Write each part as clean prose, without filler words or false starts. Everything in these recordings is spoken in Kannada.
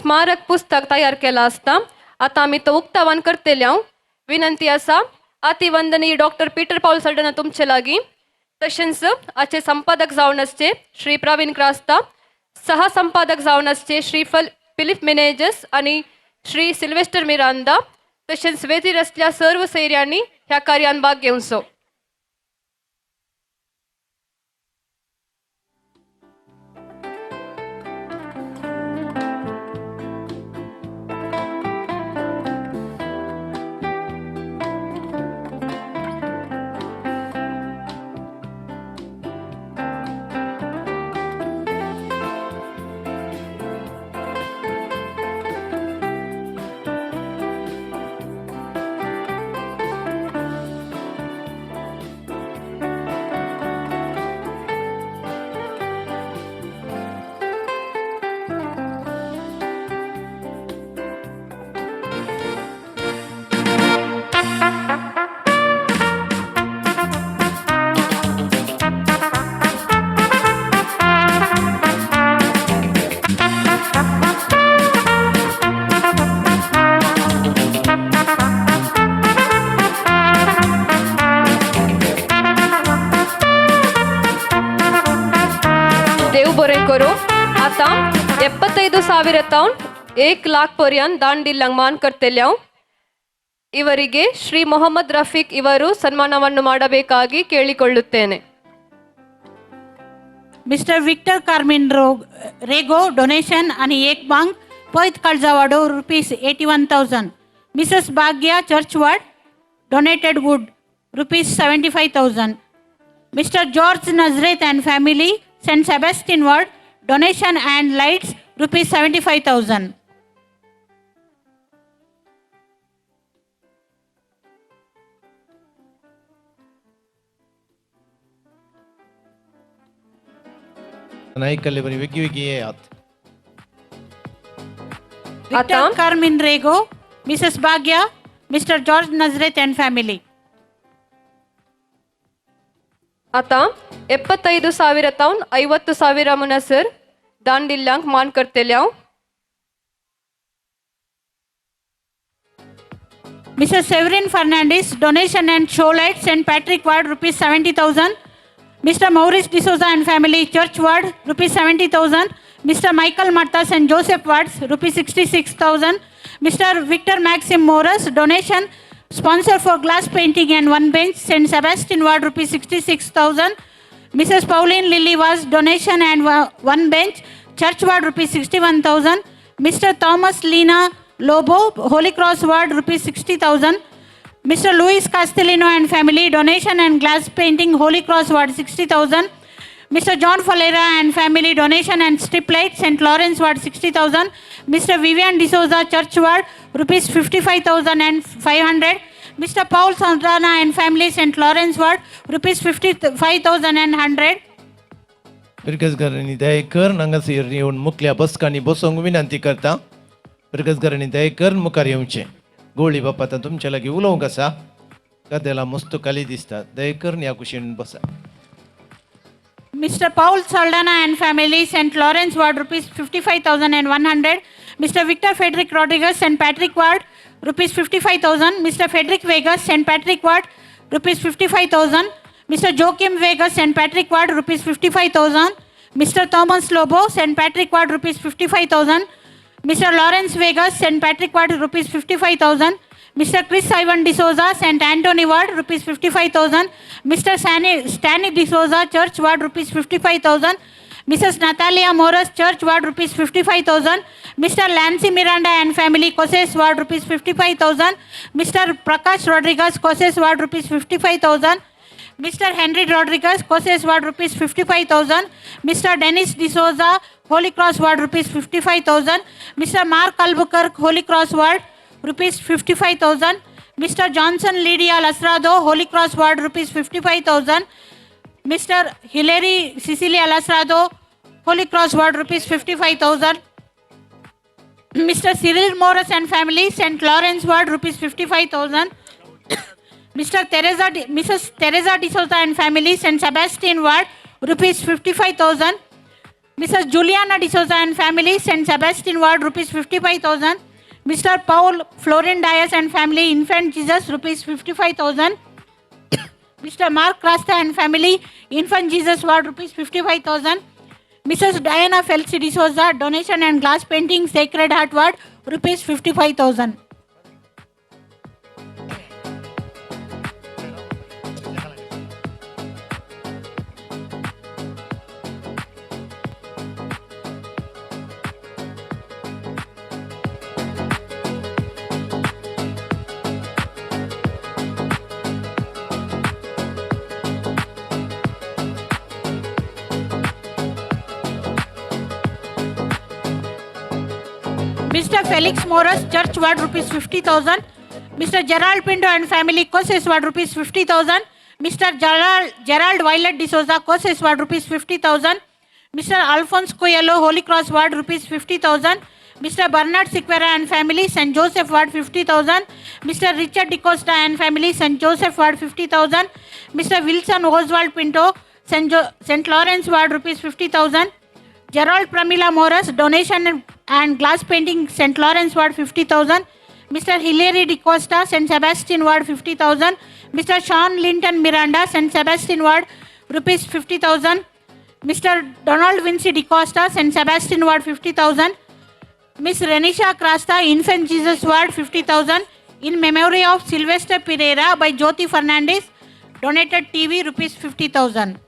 स्मारक पुस्तक तयार केला असता. आता आम्ही तो उक्तावण करतेले हांव. विनंती असा अतिवंदनीय डॉक्टर पीटर पाऊल सल्डना तुमचे लागी. तशेंच आजचे संपादक जावन असचे श्री प्रवीण क्रास्ता, सहसंपादक जावन असचे श्री फिलिप मेनेजस आणि श्री सिल्वेस्टर मिरांदा. तशेंच वेतीर असल्या सर्व सैर्यांनी ह्या कार्यान भाग घेवचो. देव बरें करो. आता 75,000 ತೌನ್ 1 लाख पर्यंत दान दिल्लಂಗ್ ಮಾನ್ ಕರ್ತೆಲ್ಯಾವ್. ಇವರಿಗೆ ಶ್ರೀ ಮೊಹಮ್ಮದ್ ರಫೀಕ್ ಇವರು ಸನ್ಮಾನವನ್ನು ಮಾಡಬೇಕಾಗಿ ಕೇಳಿಕೊಳ್ಳುತ್ತೇನೆ. Mr Victor Carmine Rego donation आणि एक बांग पैत काळजावाडो ₹81,000. मिसेस भाग्या चर्चवाड donated wood ₹75,000. Mr George Nazareth and family St. Sebastian Ward donation and lights ₹75,000. नायकल्ले बरी वेगळी वेगळी आहेत. Victor Carmin Rego, Mrs. Bhagya, Mr. George Nazareth and family. आता 75,000 ತೌನ್ 50,000 ಮುನಸರ್ दान दिल्लंಗ್ ಮಾನ್ ಕರ್ತೆಲ್ಯಾವ್. Mr. Severin Fernandez donation and show light St. Patrick Ward ₹70,000. Mr. Maurice D'Souza and family Church Ward ₹70,000. Mr. Michael Matta St. Joseph Wards ₹66,000. Mr. Victor Maxim Morris donation sponsor for glass painting and one bench St. Sebastian Ward ₹66,000. Mrs. Pauline Lily was donation and one bench Church Ward ₹61,000. Mr. Thomas Lina Lobo Holy Cross Ward ₹60,000. Mr. Luis Castellino and family donation and glass painting Holy Cross Ward ₹60,000. Mr. John Falera and family donation and strip light St. Lawrence Ward ₹60,000. Mr. Vivian D'Souza Church Ward ₹55,500. Mr. Paul Santana and family St. Lawrence Ward ₹55,100. बिरकसगरांनी दयेकर हांगासर येवन मुखल्या बसकांनी बसोंक विनंती करता. बिरकसगरांनी दयेकर मुखार येवचें. गोळी बापा आतां तुमच्या लागीं उलोवंक आसा. कदेला मस्त खाली दिसता. दयेकर ह्या कुशीन बसा. Mr. Paul Saldana and family St. Lawrence Ward ₹55,100. Mr. Victor Frederick Rodriguez St. Patrick Ward ₹55,000. Mr. Frederick Vegas St. Patrick Ward ₹55,000. Mr. Joachim Vegas St. Patrick Ward ₹55,000. Mr. Thomas Lobo St. Patrick Ward ₹55,000. Mr. Lawrence Vegas St. Patrick Ward ₹55,000. Mr. Chris Ivan D'Souza St. Anthony Ward ₹55,000. Mr. Stanley D'Souza Church Ward ₹55,000. Mrs. Natalia Morris Church Ward ₹55,000. Mr. Lancy Miranda and family Cosses Ward ₹55,000. Mr. Prakash Rodriguez Cosses Ward ₹55,000. Mr. Henry Rodriguez Cosses Ward ₹55,000. Mr. Dennis D'Souza Holy Cross Ward ₹55,000. Mr. Mark Albuquerque Holy Cross Ward ₹55,000. Mr. Johnson Lydia Lasrado Holy Cross Ward ₹55,000. Mr. Hilary Cecilia Lasrado Holy Cross Ward ₹55,000. Mr. Cyril Morris and family St. Lawrence Ward ₹55,000. Mrs. Teresa D'Souza and family St. Sebastian Ward ₹55,000. Mrs. Juliana D'Souza and family, St. Sebastian Ward, rupees 55,000. Mr. Paul Florin Dias and family, Infant Jesus, rupees 55,000. Mr. Mark Rasta and family, Infant Jesus Ward, rupees 55,000. Mrs. Diana Felci D'Souza, donation and glass painting, Sacred Heart Ward, rupees 55,000. Mr. Felix Morris, Church Ward, rupees 50,000. Mr. Gerald Pinto and family, Koses Ward, rupees 50,000. Mr. Gerald Violet D'Souza, Koses Ward, rupees 50,000. Mr. Alphonse Coelho, Holy Cross Ward, rupees 50,000. Mr. Bernard Siquera and family, St. Joseph Ward, 50,000. Mr. Richard DeCosta and family, St. Joseph Ward, 50,000. Mr. Wilson Oswald Pinto, St. Lawrence Ward, rupees 50,000. Gerald Pramila Morris, donation and glass painting, St. Lawrence Ward, 50,000. Mr. Hilary DeCosta, St. Sebastian Ward, 50,000. Mr. Sean Linton Miranda, St. Sebastian Ward, rupees 50,000. Mr. Donald Vinci DeCosta, St. Sebastian Ward, 50,000. Miss Renisha Crasta, Infant Jesus Ward, 50,000. In memory of Sylvester Pereira by Jyoti Fernandez, donated TV, rupees 50,000.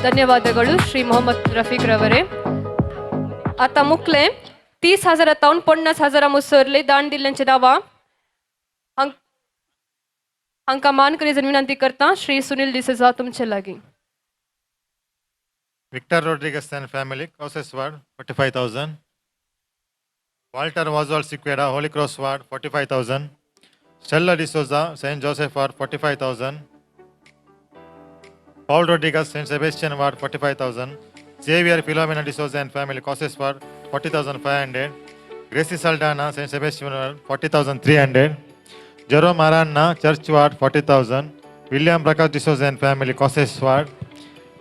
धन्यवादಗಳು Shri Mohammad Rafiq रवरे. आता मुकले 30,000 50,000 मुसरले दान दिल्यांचे दावा हांका मान करीजन विनंती करता श्री सुनील डिसोजा तुमचे लागी. Victor Rodriguez and family, Causes Ward, 45,000. Walter Oswald Siquera, Holy Cross Ward, 45,000. Stella D'Souza, St. Joseph Ward, 45,000. Paul Rodriguez, St. Sebastian Ward, 45,000. Xavier Philomena D'Souza and family, Causes Ward, 40,500. Gracie Saldana, St. Sebastian Ward, 40,300. Jerome Aranna, Church Ward, 40,000. William Prakash D'Souza and family, Causes Ward.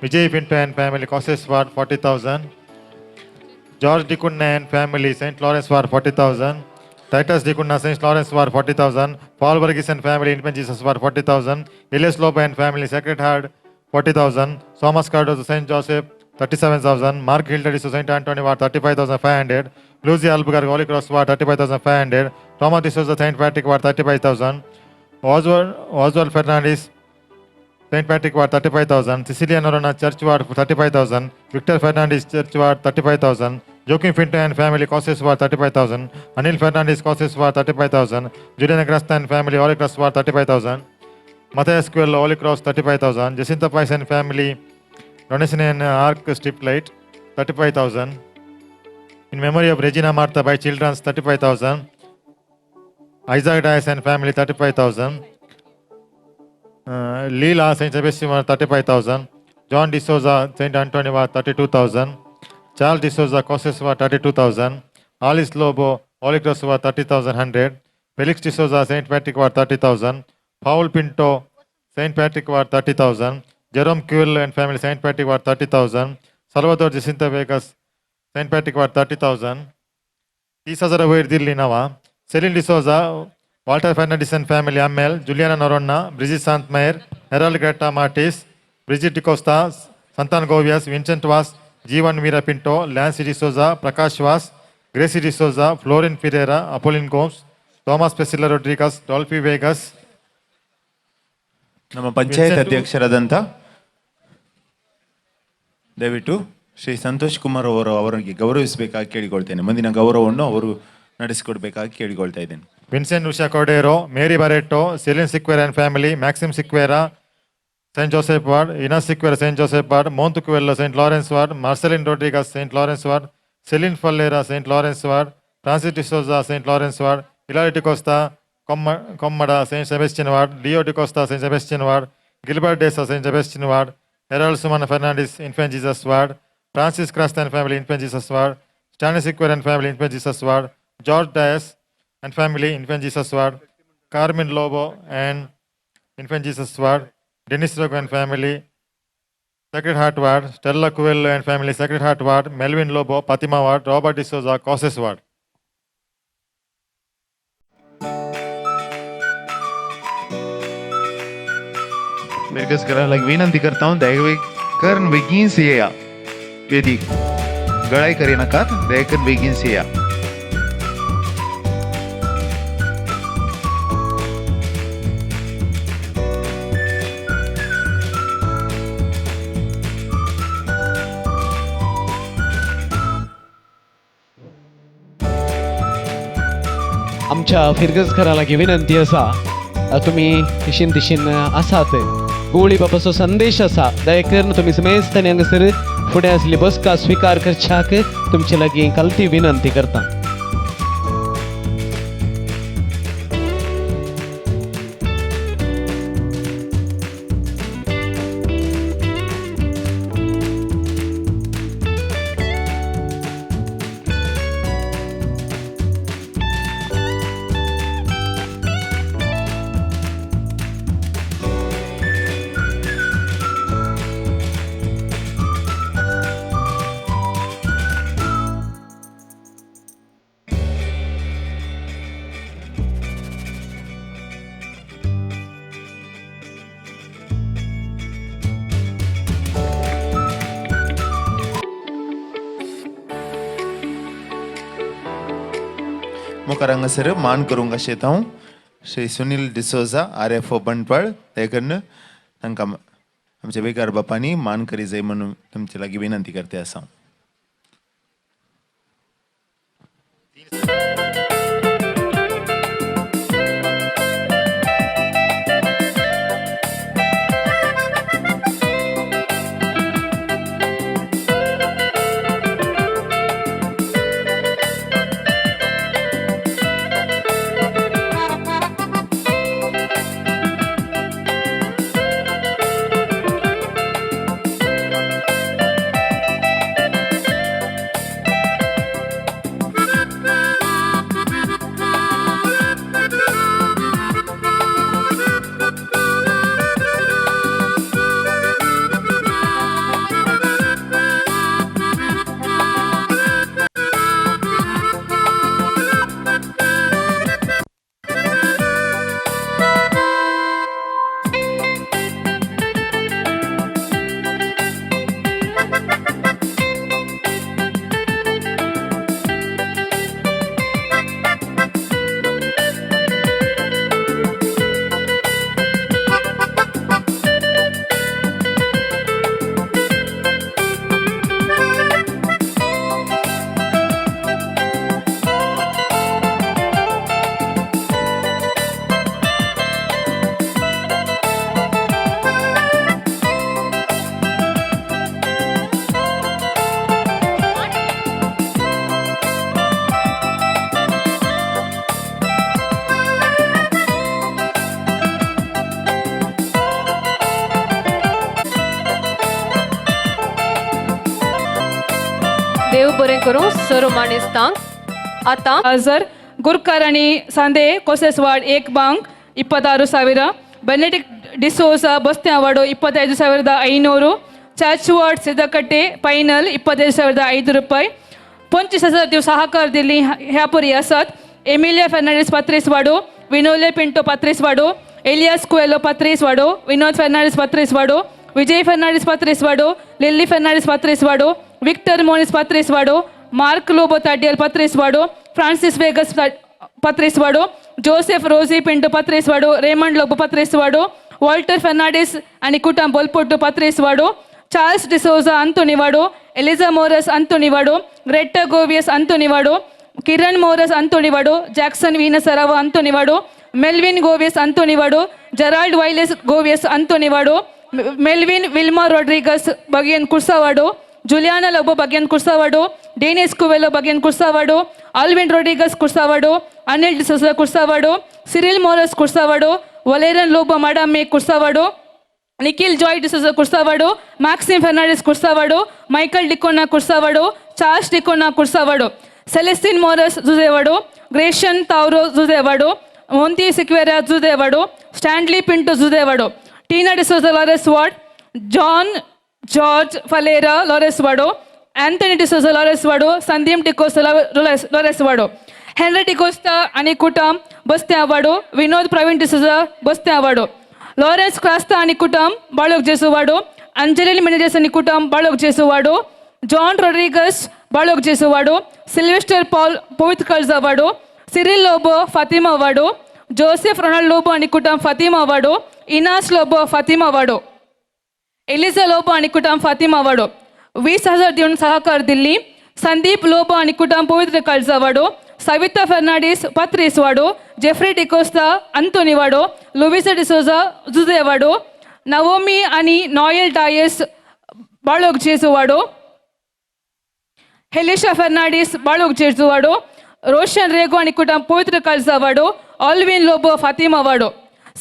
Vijay Pinto and family, Causes Ward, 40,000. George Dikunna and family, St. Lawrence Ward, 40,000. Titus Dikunna, St. Lawrence Ward, 40,000. Paul Burgess and family, Infant Jesus Ward, 40,000. Elias Loba and family, Sacred Heart, 40,000. Thomas Cardozo, St. Joseph, 37,000. Mark Hilda D'Souza, St. Anthony Ward, 35,500. Lucy Albuquerque, Holy Cross Ward, 35,500. Thomas D'Souza, St. Patrick Ward, 35,000. Oswald Fernandez, St. Patrick Ward, 35,000. Cecilia Norona, Church Ward, 35,000. Victor Fernandez, Church Ward, 35,000. Joaquin Finto and family, Causes Ward, 35,000. Anil Fernandez, Causes Ward, 35,000. Julian Agrasta and family, Holy Cross Ward, 35,000. Matthias Coelho, Holy Cross, 35,000. Jacinta Pais and family, donation and arc strip light, 35,000. In memory of Regina Martha by Children's, 35,000. Isaac Dias and family, 35,000. Leela, St. Sebastian Ward, 35,000. John D'Souza, St. Anthony Ward, 32,000. Charles D'Souza, Causes Ward, 32,000. Alice Lobo, Holy Cross Ward, 30,100. Felix D'Souza, St. Patrick Ward, 30,000. Paul Pinto, St. Patrick Ward, 30,000. Jerome Coelho and family, St. Patrick Ward, 30,000. Salvador Jacinta Vegas, St. Patrick Ward, 30,000. 30,000 ವೈರ್ದಿರ್ಲಿ ನಾವ. Celine D'Souza, Walter Fernandez and family, Amel, Juliana Noronna, Brigitte Santmayer, Harold Greta Martis, Brigitte DeCosta, Santan Govias, Vincent Was, Jeevan Veera Pinto, Lance D'Souza, Prakash Was, Gracie D'Souza, Florin Pereira, Apolline Gomes, Thomas Pesilla Rodriguez, Dolphy Vegas, ನಮ್ಮ ಪಂಚಾಯತ್ ವಿನ್ಸೆಂಟ್ ಅಧ್ಯಕ್ಷರಾದಂಥ ದಯವಿಟ್ಟು ಶ್ರೀ ಸಂತೋಷ್ ಕುಮಾರ್ ಅವರಿಗೆ ಗೌರವಿಸಬೇಕಾಗಿ ಕೇಳಿಕೊಳ್ತೇನೆ. ಮುಂದಿನ ಗೌರವವನ್ನು ಅವರು ನಡೆಸಿಕೊಡ್ಬೇಕಾಗಿ ಕೇಳಿಕೊಳ್ತಾ ಇದ್ದೇನೆ. Vincent Usha Cordeiro, Mary Barretto, Celine Sequeira and family, Maxim Sequeira Saint Joseph Ward, Ines Siqueira Saint Joseph Ward, Montecuello Saint Lawrence Ward, Marceline Rodriguez Saint Lawrence Ward, Celine Fallera Saint Lawrence Ward, Francis de Souza Saint Lawrence Ward, Hilary de Costa Commada Saint Sebastian Ward, Leo de Costa Saint Sebastian Ward, Gilbert Desa Saint Sebastian Ward, Herald Sumana Fernandez Infant Jesus Ward, Francis Crastan Family Infant Jesus Ward, Stanley Siqueira and Family Infant Jesus Ward, George Dias and Family Infant Jesus Ward, Carmen Lobo and Infant Jesus Ward, Dennis Rogo and Family Sacred Heart Ward, Stella Coelho and Family Sacred Heart Ward, Melvin Lobo, Fatima Ward, Robert D'Souza, Causes Ward. मिरकस करायला विनंती करता हूं, दयाकर बेगीन से या वेदी गळाई करे नका, दयाकर बेगीन से या. आमच्या फिरगजकरा लागीं विनंती आसा, तुमी दिशीन दिशीन आसात. गवळी बापाचो संदेश आसा, दया करून तुमी समेस्तांनी हांगासर फुडें आसली बसका स्विकार करच्याक तुमचे लागीं कलती विनंती करता. मुखार हांगासर मान करूंक आशेता हांव श्री सुनील डिसोजा RFO बंटवाळ, दयाकडनं तांकां आमच्या वेगार बापांनी मान करी जाय म्हणून तुमचे लागीं विनंती करते आसा. देव बरें करूं. सर्व मानेस्तांक आतां ಹಜರ್ ಗುರ್ಕರಣಿ ಸಂದೆ ಕೋಸೆಸ್ವಾಡ್ 1 ಬಾಂಕ್ 26,000, ಬೆನೆಡಿಕ್ಟ್ ಡಿಸೋಸ ಬಸ್ತ್ಯಾವಾಡು 25,500, ಚಾಚ್ವಾಡ್ ಸಿದ್ದಕಟ್ಟೆ ಫೈನಲ್ 25,500 रुपये. 25,000 दिव सहाकार दिल्ली ह्या परी आसात. एमिलिया फर्नांडीस 35 वाडो, विनोले पिंटो 35 वाडो, एलियास कुएलो 35 वाडो, विनोद फर्नांडीस 35 वाडो, विजय फर्नांडीस 35 वाडो, लिली फर्नांडीस 35 वाडो, विक्टर मोनिस 35 वाडो, मार्क लोबो ताडियल 35 वाडो, फ्रांसिस वेगस 35 वाडो, जोसेफ रोजी पिंटो 35 वाडो, रेमंड लोबो 35 वाडो, ವಾಲ್ಟರ್ ಫೆರ್ನಾಂಡಿಸ್ आणि कुटुंब बोलपोट्टू पत्रेसवाडो चार्ल्स डिसोजा अंतोनिवाडो एलिजा मोरस अंतोनिवाडो ग्रेटा गोवियस अंतोनिवाडो किरण मोरस अंतोनिवाडो जैक्सन वीनसराव अंतोनिवाडो मेल्विन गोवियस अंतोनिवाडो जेराल्ड वाइलेस गोवियस अंतोनिवाडो मेल्विन विल्मा रोड्रिगस बगियन कुर्सावाडो जुलियाना लोबो बगियन कुर्सावाडो डेनिस कुवेलो बगियन कुर्सावाडो आल्विन रोड्रिगस कुर्सावाडो अनिल डिसोजा कुर्सावाडो सिरिल मोरस कुर्सावाडो वलेरन लोबो माडामे कुर्सावाडो निखिल जॉय डिसोजा कुर्सावाडो मैक्सिम फर्नांडिस कुर्सावाडो माइकल डिकोना कुर्सावाडो चार्ल्स डिकोना कुर्सावाडो सेलेस्टिन मोरस जुजेवाडो ग्रेशन ताउरो जुजेवाडो मोंती सिक्वेरा जुजेवाडो स्टैंडली पिंटो जुजेवाडो Tina D'Souza Lourdes ward John George Faleiro Lourdes वाडो एंथनी डिसोजा लॉरेस वाडो संदीप डिकोस्टा लॉरेस वाडो हेनरी डिकोस्टा आणि कुटुंब बस्ते आवाडो विनोद प्रवीण डिसोजा बस्ते आवाडो लॉरेन्स क्रास्ता आणि कुटुंब बाळोग जेसुवाडो अंजलिन मेनेजेस आणि कुटुंब बाळोग जेसुवाडो जॉन रोड्रिगस बाळोग जेसुवाडो सिल्वेस्टर पॉल पोइतकल जावाडो सिरिल लोबो फातिमा वाडो जोसेफ रोनाल्ड लोबो आणि कुटुंब फातिमा वाडो इनास लोबो फातिमा वाडो एलिझा लोबो आणि कुटुंब फातिमा वाडो 20,000 देऊन सहकार दिल्ली संदीप लोबो आणि कुटुंब पवित्र कळजावाडो सविता फर्नांडिस पत्रिस वाडो जेफ्री डिकोस्टा अंतोनी वाडो लुविसा डिसोजा जुजेवाडो नवोमी आणि नॉयल डायस बाळोग जेजुवाडो हेलिशा फर्नांडिस बाळोग जेजुवाडो रोशन रेगो आणि कुटुंब पवित्र कळजावाडो आल्विन लोबो फातिमा वाडो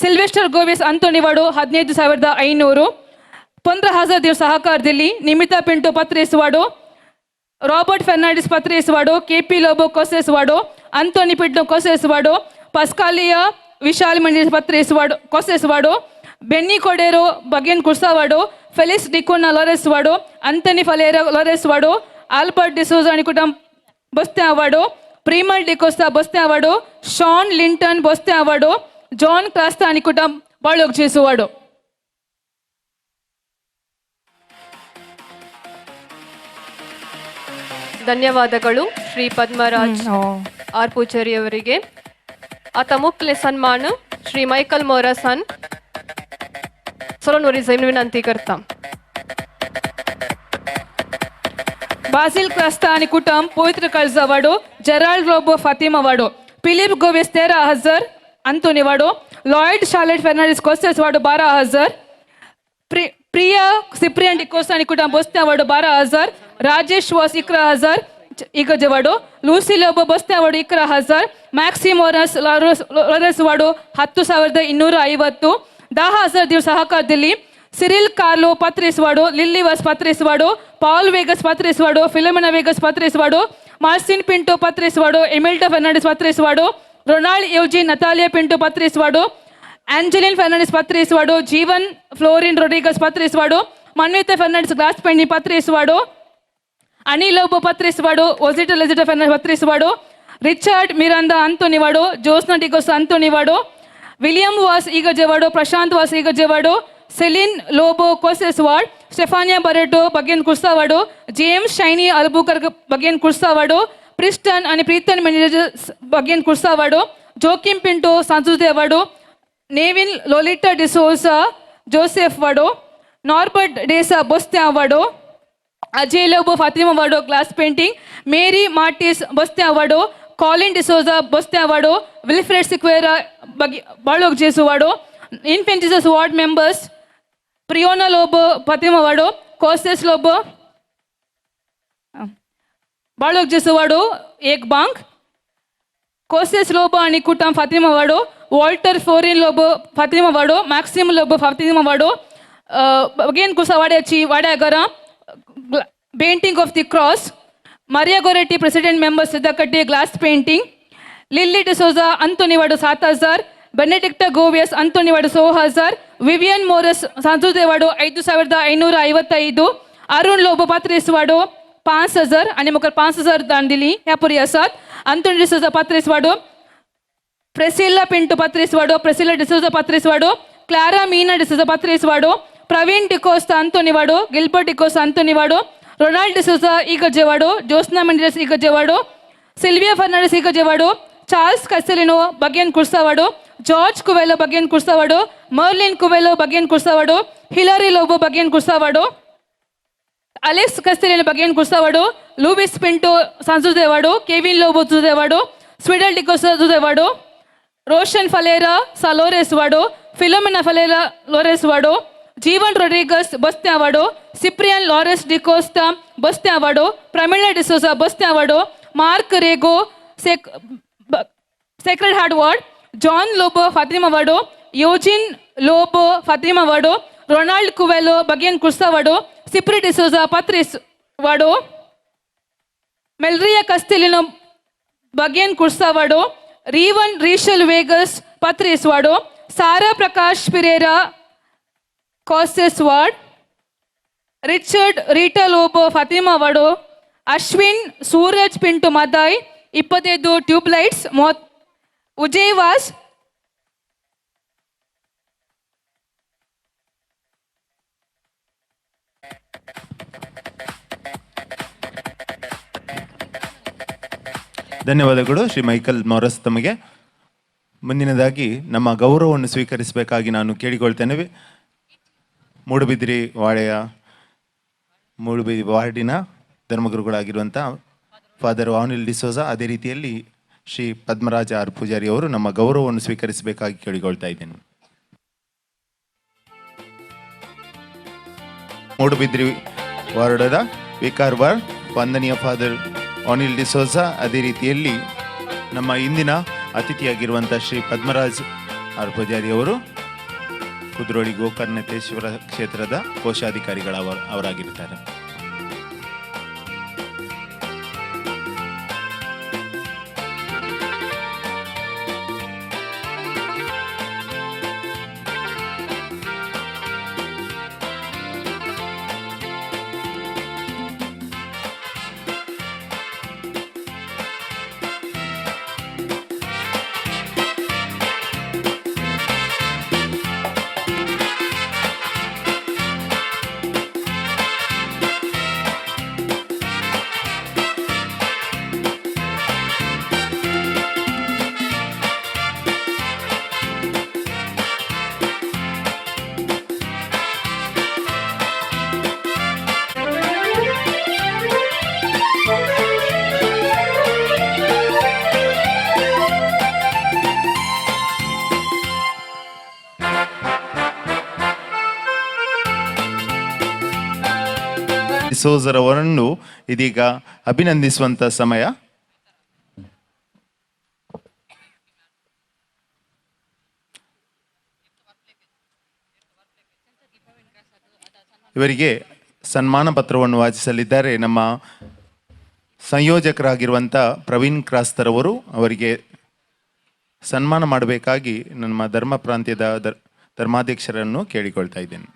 सिल्वेस्टर गोविस अंतोनी वाडो 15,500 15,000 देऊन सहकार दिल्ली निमिता पिंटो पत्रेस वाडो रॉबर्ट फर्नांडिस पत्रेस वाडो केपी लोबो कोसेस वाडो अंतोनी पिंटो कोसेस वाडो पस्कालिया विशाल मंदिर पत्रेस वाडो कोसेस वाडो बेन्नी कोडेरो बगियन कुर्सावाडो फेलिक्स डिकोना लॉरेस वाडो अंतनी फलेरा लॉरेस वाडो आल्बर्ट डिसोजा आणि कुटुंब बस्ते आवाडो प्रीमल डिकोस्टा बस्ते आवाडो शॉन लिंटन बस्ते आवाडो जॉन क्रास्ता आणि कुटुंब बाळोग जेसुवाडो ಧನ್ಯವಾದಗಳು ಶ್ರೀ ಪದ್ಮರಾಜ್ ಆರ್ ಪೂಜಾರಿ ಅವರಿಗೆ. आता मुख्य सन्मान श्री मायकल मोरासन सोलोनवरी जैन विनंती करता. बासिल क्रास्ता आणि कुटुंब पवित्र कळजावाडो जेराल्ड लोबो फातिमा वाडो फिलिप गोविस 13,000 अंतोनी वाडो लॉयड शार्लेट फर्नांडिस कोस्टेस वाडो 12,000 प्रिया सिप्रियन डिकोस्टा आणि कुटुंब बस्ते वाडो 12,000 राजेश वास 11,000 इगजेवाडो लूसी लोबो बस्ते वाडो 11,000 मैक्सिमोरस लॉरेस वाडो 10,250 10,000 दिवस सहकार दिल्ली सिरिल कार्लो पत्रेस वाडो लिली वास पत्रेस वाडो पॉल वेगस पत्रेस वाडो फिलोमेना वेगस पत्रेस वाडो मार्सिन पिंटो पत्रेस वाडो एमिल्टा फर्नांडिस पत्रेस वाडो रोनाल्ड एवजी नतालिया पिंटो पत्रेस वाडो एंजेलिन फर्नांडिस पत्रेस वाडो जीवन फ्लोरिन रोड्रिगस पत्रेस वाडो मन्विता फर्नांडिस ग्लास पेंडी पत्रेस वाडो अनिल लोबो पत्रेस वाडो ओजिटा लेजिटा फर्नांडिस पत्रेस वाडो रिचर्ड मिरांदा अंतोनी वाडो जोस्ना डिगोस अंतोनी वाडो विलियम वास इगजेवाडो प्रशांत वास इगजेवाडो सेलिन लोबो कोसेस वाड स्टेफानिया बरेटो बगियन कुर्सावाडो जेम्स शाइनी अल्बुकर बगियन कुर्सावाडो प्रिस्टन आणि प्रीतन मेनेजर्स बगियन कुर्सावाडो जोकिम पिंटो सांजुदेवाडो नेविन लोलिटा डिसोसा जोसेफ वाडो नॉर्बर्ट डेसा बोस्ते वाडो अजय लोबो फातिमा वाडो ग्लास पेंटिंग मेरी मार्टिस बोस्ते वाडो कॉलिन डिसोजा बोस्ते वाडो विल्फ्रेड सिक्वेरा बाळोग जेसुवाडो इन्फेंटिसस वार्ड मेंबर्स प्रियोना लोबो फातिमा वाडो कोसेस लोबो बाळोग जेसुवाडो एक बांक कोसेस लोबो आणि कुटुंब फातिमा वाडो वॉल्टर फोरिन लोबो फातिमा वाडो मैक्सिम लोबो फातिमा वाडो अगेन कुसावाड्याची वाड्या घरा painting of the cross Maria Goretti president member Siddhakatte glass painting Lily D'Souza Antoni Vado 7,000 Benedicta Goveas Antoni Vado 6,000 Vivian Moras Sanjudevado 5,555 Arun Lobo Patres Vado 5,000 आणि मुखार 5,000 दान दिली ह्या पुरी आसात. अंतोनी डिसोजा पात्रेस वाडो प्रेसिला पिंटो पात्रेस वाडो प्रेसिला डिसोजा पात्रेस वाडो क्लारा मीना डिसोजा पात्रेस वाडो Praveen D'Costa Antoni Vado Gilbert D'Costa Antoni Vado Ronald D'Souza Igjevado Josna Mendis Igjevado Sylvia Fernandes Igjevado Charles Casselino Bagian Kursawado George Coelho bagian kursawado, Merlin Kuvello bagian kursawado, Hilary Lobo bagian kursawado, Alex Castellano bagian kursawado, Luis Pinto sanzudevado, Kevin Lobo zudevado, Swidel Dicosa zudevado, Roshan Falera Salores Vado, Philomena Falera Lores Vado, Jeevan Rodriguez Bastiavado, Cyprian Lores Di Costa Bastiavado, Pramila De Souza Bastiavado, Mark Rego Sacred Heart Ward, John Lobo Fatima Vado, Eugene Lobo Fatima Vado, Ronald Cuvello bagian kursawado, Cipri De Souza Patris Vado, Melria Castellino bagian kursawado, Revan Rachel Vegas Patris Vado, Sara Prakash Pereira Causes Ward, Richard Rita Lobo Fatima Vado, Ashwin Suraj Pinto Madai 25 tube lights Ujay Vas ಧನ್ಯವಾದಗಳು ಶ್ರೀ ಮೈಕಲ್ ಮಾರಸ್ ತಮಗೆ. ಮುಂದಿನದಾಗಿ ನಮ್ಮ ಗೌರವವನ್ನು ಸ್ವೀಕರಿಸಬೇಕಾಗಿ ನಾನು ಕೇಳಿಕೊಳ್ತೇನೆ. ಮೂಡುಬಿದಿರೆ ವಾರ್ಡಿನ ಧರ್ಮಗುರುಗಳಾಗಿರುವಂಥ ಫಾದರ್ ಆನಿಲ್ ಡಿಸೋಜಾ, ಅದೇ ರೀತಿಯಲ್ಲಿ ಶ್ರೀ ಪದ್ಮರಾಜ ಆರ್ ಪೂಜಾರಿ ಅವರು ನಮ್ಮ ಗೌರವವನ್ನು ಸ್ವೀಕರಿಸಬೇಕಾಗಿ ಕೇಳಿಕೊಳ್ತಾ ಇದ್ದೇನೆ. ಮೂಡುಬಿದಿರೆ ವಾರ್ಡದ ವಿಕಾರ್ ವಾರ್ಡ್ ವಂದನೀಯ ಫಾದರ್ ಆನಿಲ್ ಡಿಸೋಜಾ, ಅದೇ ರೀತಿಯಲ್ಲಿ ನಮ್ಮ ಇಂದಿನ ಅತಿಥಿಯಾಗಿರುವಂಥ ಶ್ರೀ ಪದ್ಮರಾಜ್ ಆರ್ ಪೂಜಾರಿ ಅವರು ಕುದ್ರೋಳಿ ಗೋಕರ್ಣೇಶ್ವರ ಕ್ಷೇತ್ರದ ಕೋಶಾಧಿಕಾರಿಗಳವರಾಗಿರ್ತಾರೆ. ಡಿಸೋಜರವರನ್ನು ಇದೀಗ ಅಭಿನಂದಿಸುವಂತ ಸಮಯ. ಇವರಿಗೆ ಸನ್ಮಾನ ಪತ್ರವನ್ನು ವಾಚಿಸಲಿದ್ದಾರೆ ನಮ್ಮ ಸಂಯೋಜಕರಾಗಿರುವಂಥ ಪ್ರವೀಣ್ ಕ್ರಾಸ್ತರ್ ಅವರು. ಅವರಿಗೆ ಸನ್ಮಾನ ಮಾಡಬೇಕಾಗಿ ನಮ್ಮ ಧರ್ಮ ಪ್ರಾಂತ್ಯದ ಧರ್ಮಾಧ್ಯಕ್ಷರನ್ನು ಕೇಳಿಕೊಳ್ತಾ ಇದ್ದೇನೆ.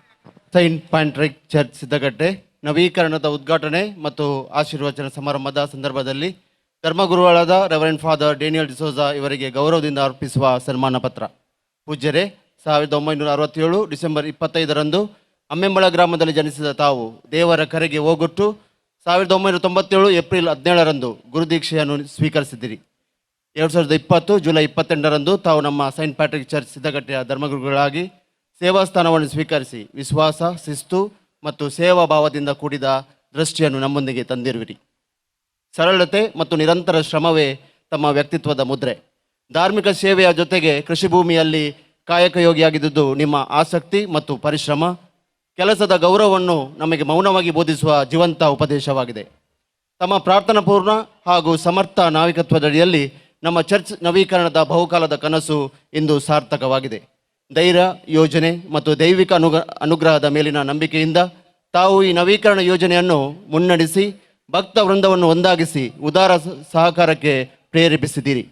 ಸೈಂಟ್ ಪ್ಯಾಟ್ರಿಕ್ ಚರ್ಚ್ ಸಿದ್ದಗಟ್ಟೆ ನವೀಕರಣದ ಉದ್ಘಾಟನೆ ಮತ್ತು ಆಶೀರ್ವಚನ ಸಮಾರಂಭದ ಸಂದರ್ಭದಲ್ಲಿ ಧರ್ಮಗುರುಗಳಾದ ರೆವರೆಂಡ್ ಫಾದರ್ ಡೇನಿಯಲ್ ಡಿಸೋಜಾ ಇವರಿಗೆ ಗೌರವದಿಂದ ಅರ್ಪಿಸುವ ಸನ್ಮಾನ ಪತ್ರ. ಪೂಜ್ಯರೇ, 1967 ಡಿಸೆಂಬರ್ 25ರಂದು ಅಮ್ಮೆಂಬಳ ಗ್ರಾಮದಲ್ಲಿ ಜನಿಸಿದ ತಾವು ದೇವರ ಕರೆಗೆ ಹೋಗೊಟ್ಟು 1997 ಏಪ್ರಿಲ್ 17ರಂದು ಗುರುದೀಕ್ಷೆಯನ್ನು ಸ್ವೀಕರಿಸಿದಿರಿ. 2020 ಜುಲೈ 28ರಂದು ತಾವು ನಮ್ಮ ಸೈಂಟ್ ಪ್ಯಾಟ್ರಿಕ್ ಚರ್ಚ್ ಸಿದ್ದಗಟ್ಟೆಯ ಧರ್ಮಗುರುಗಳಾಗಿ ಸೇವಾ ಸ್ಥಾನವನ್ನು ಸ್ವೀಕರಿಸಿ ವಿಶ್ವಾಸ, ಶಿಸ್ತು ಮತ್ತು ಸೇವಾ ಭಾವದಿಂದ ಕೂಡಿದ ದೃಷ್ಟಿಯನ್ನು ನಮ್ಮೊಂದಿಗೆ ತಂದಿರುವಿರಿ. ಸರಳತೆ ಮತ್ತು ನಿರಂತರ ಶ್ರಮವೇ ತಮ್ಮ ವ್ಯಕ್ತಿತ್ವದ ಮುದ್ರೆ. ಧಾರ್ಮಿಕ ಸೇವೆಯ ಜೊತೆಗೆ ಕೃಷಿ ಭೂಮಿಯಲ್ಲಿ ಕಾಯಕಯೋಗಿಯಾಗಿದ್ದುದು ನಿಮ್ಮ ಆಸಕ್ತಿ ಮತ್ತು ಪರಿಶ್ರಮ ಕೆಲಸದ ಗೌರವವನ್ನು ನಮಗೆ ಮೌನವಾಗಿ ಬೋಧಿಸುವ ಜೀವಂತ ಉಪದೇಶವಾಗಿದೆ. ತಮ್ಮ ಪ್ರಾರ್ಥನಾಪೂರ್ಣ ಹಾಗೂ ಸಮರ್ಥ ನಾಯಕತ್ವದಡಿಯಲ್ಲಿ ನಮ್ಮ ಚರ್ಚ್ ನವೀಕರಣದ ಬಹುಕಾಲದ ಕನಸು ಇಂದು ಸಾರ್ಥಕವಾಗಿದೆ. ಧೈರ್ಯ, ಯೋಜನೆ ಮತ್ತು ದೈವಿಕ ಅನುಗ್ರಹದ ಮೇಲಿನ ನಂಬಿಕೆಯಿಂದ ತಾವು ಈ ನವೀಕರಣ ಯೋಜನೆಯನ್ನು ಮುನ್ನಡೆಸಿ ಭಕ್ತ ವೃಂದವನ್ನು ಒಂದಾಗಿಸಿ ಉದಾರ ಸಹಕಾರಕ್ಕೆ ಪ್ರೇರೇಪಿಸಿದ್ದೀರಿ.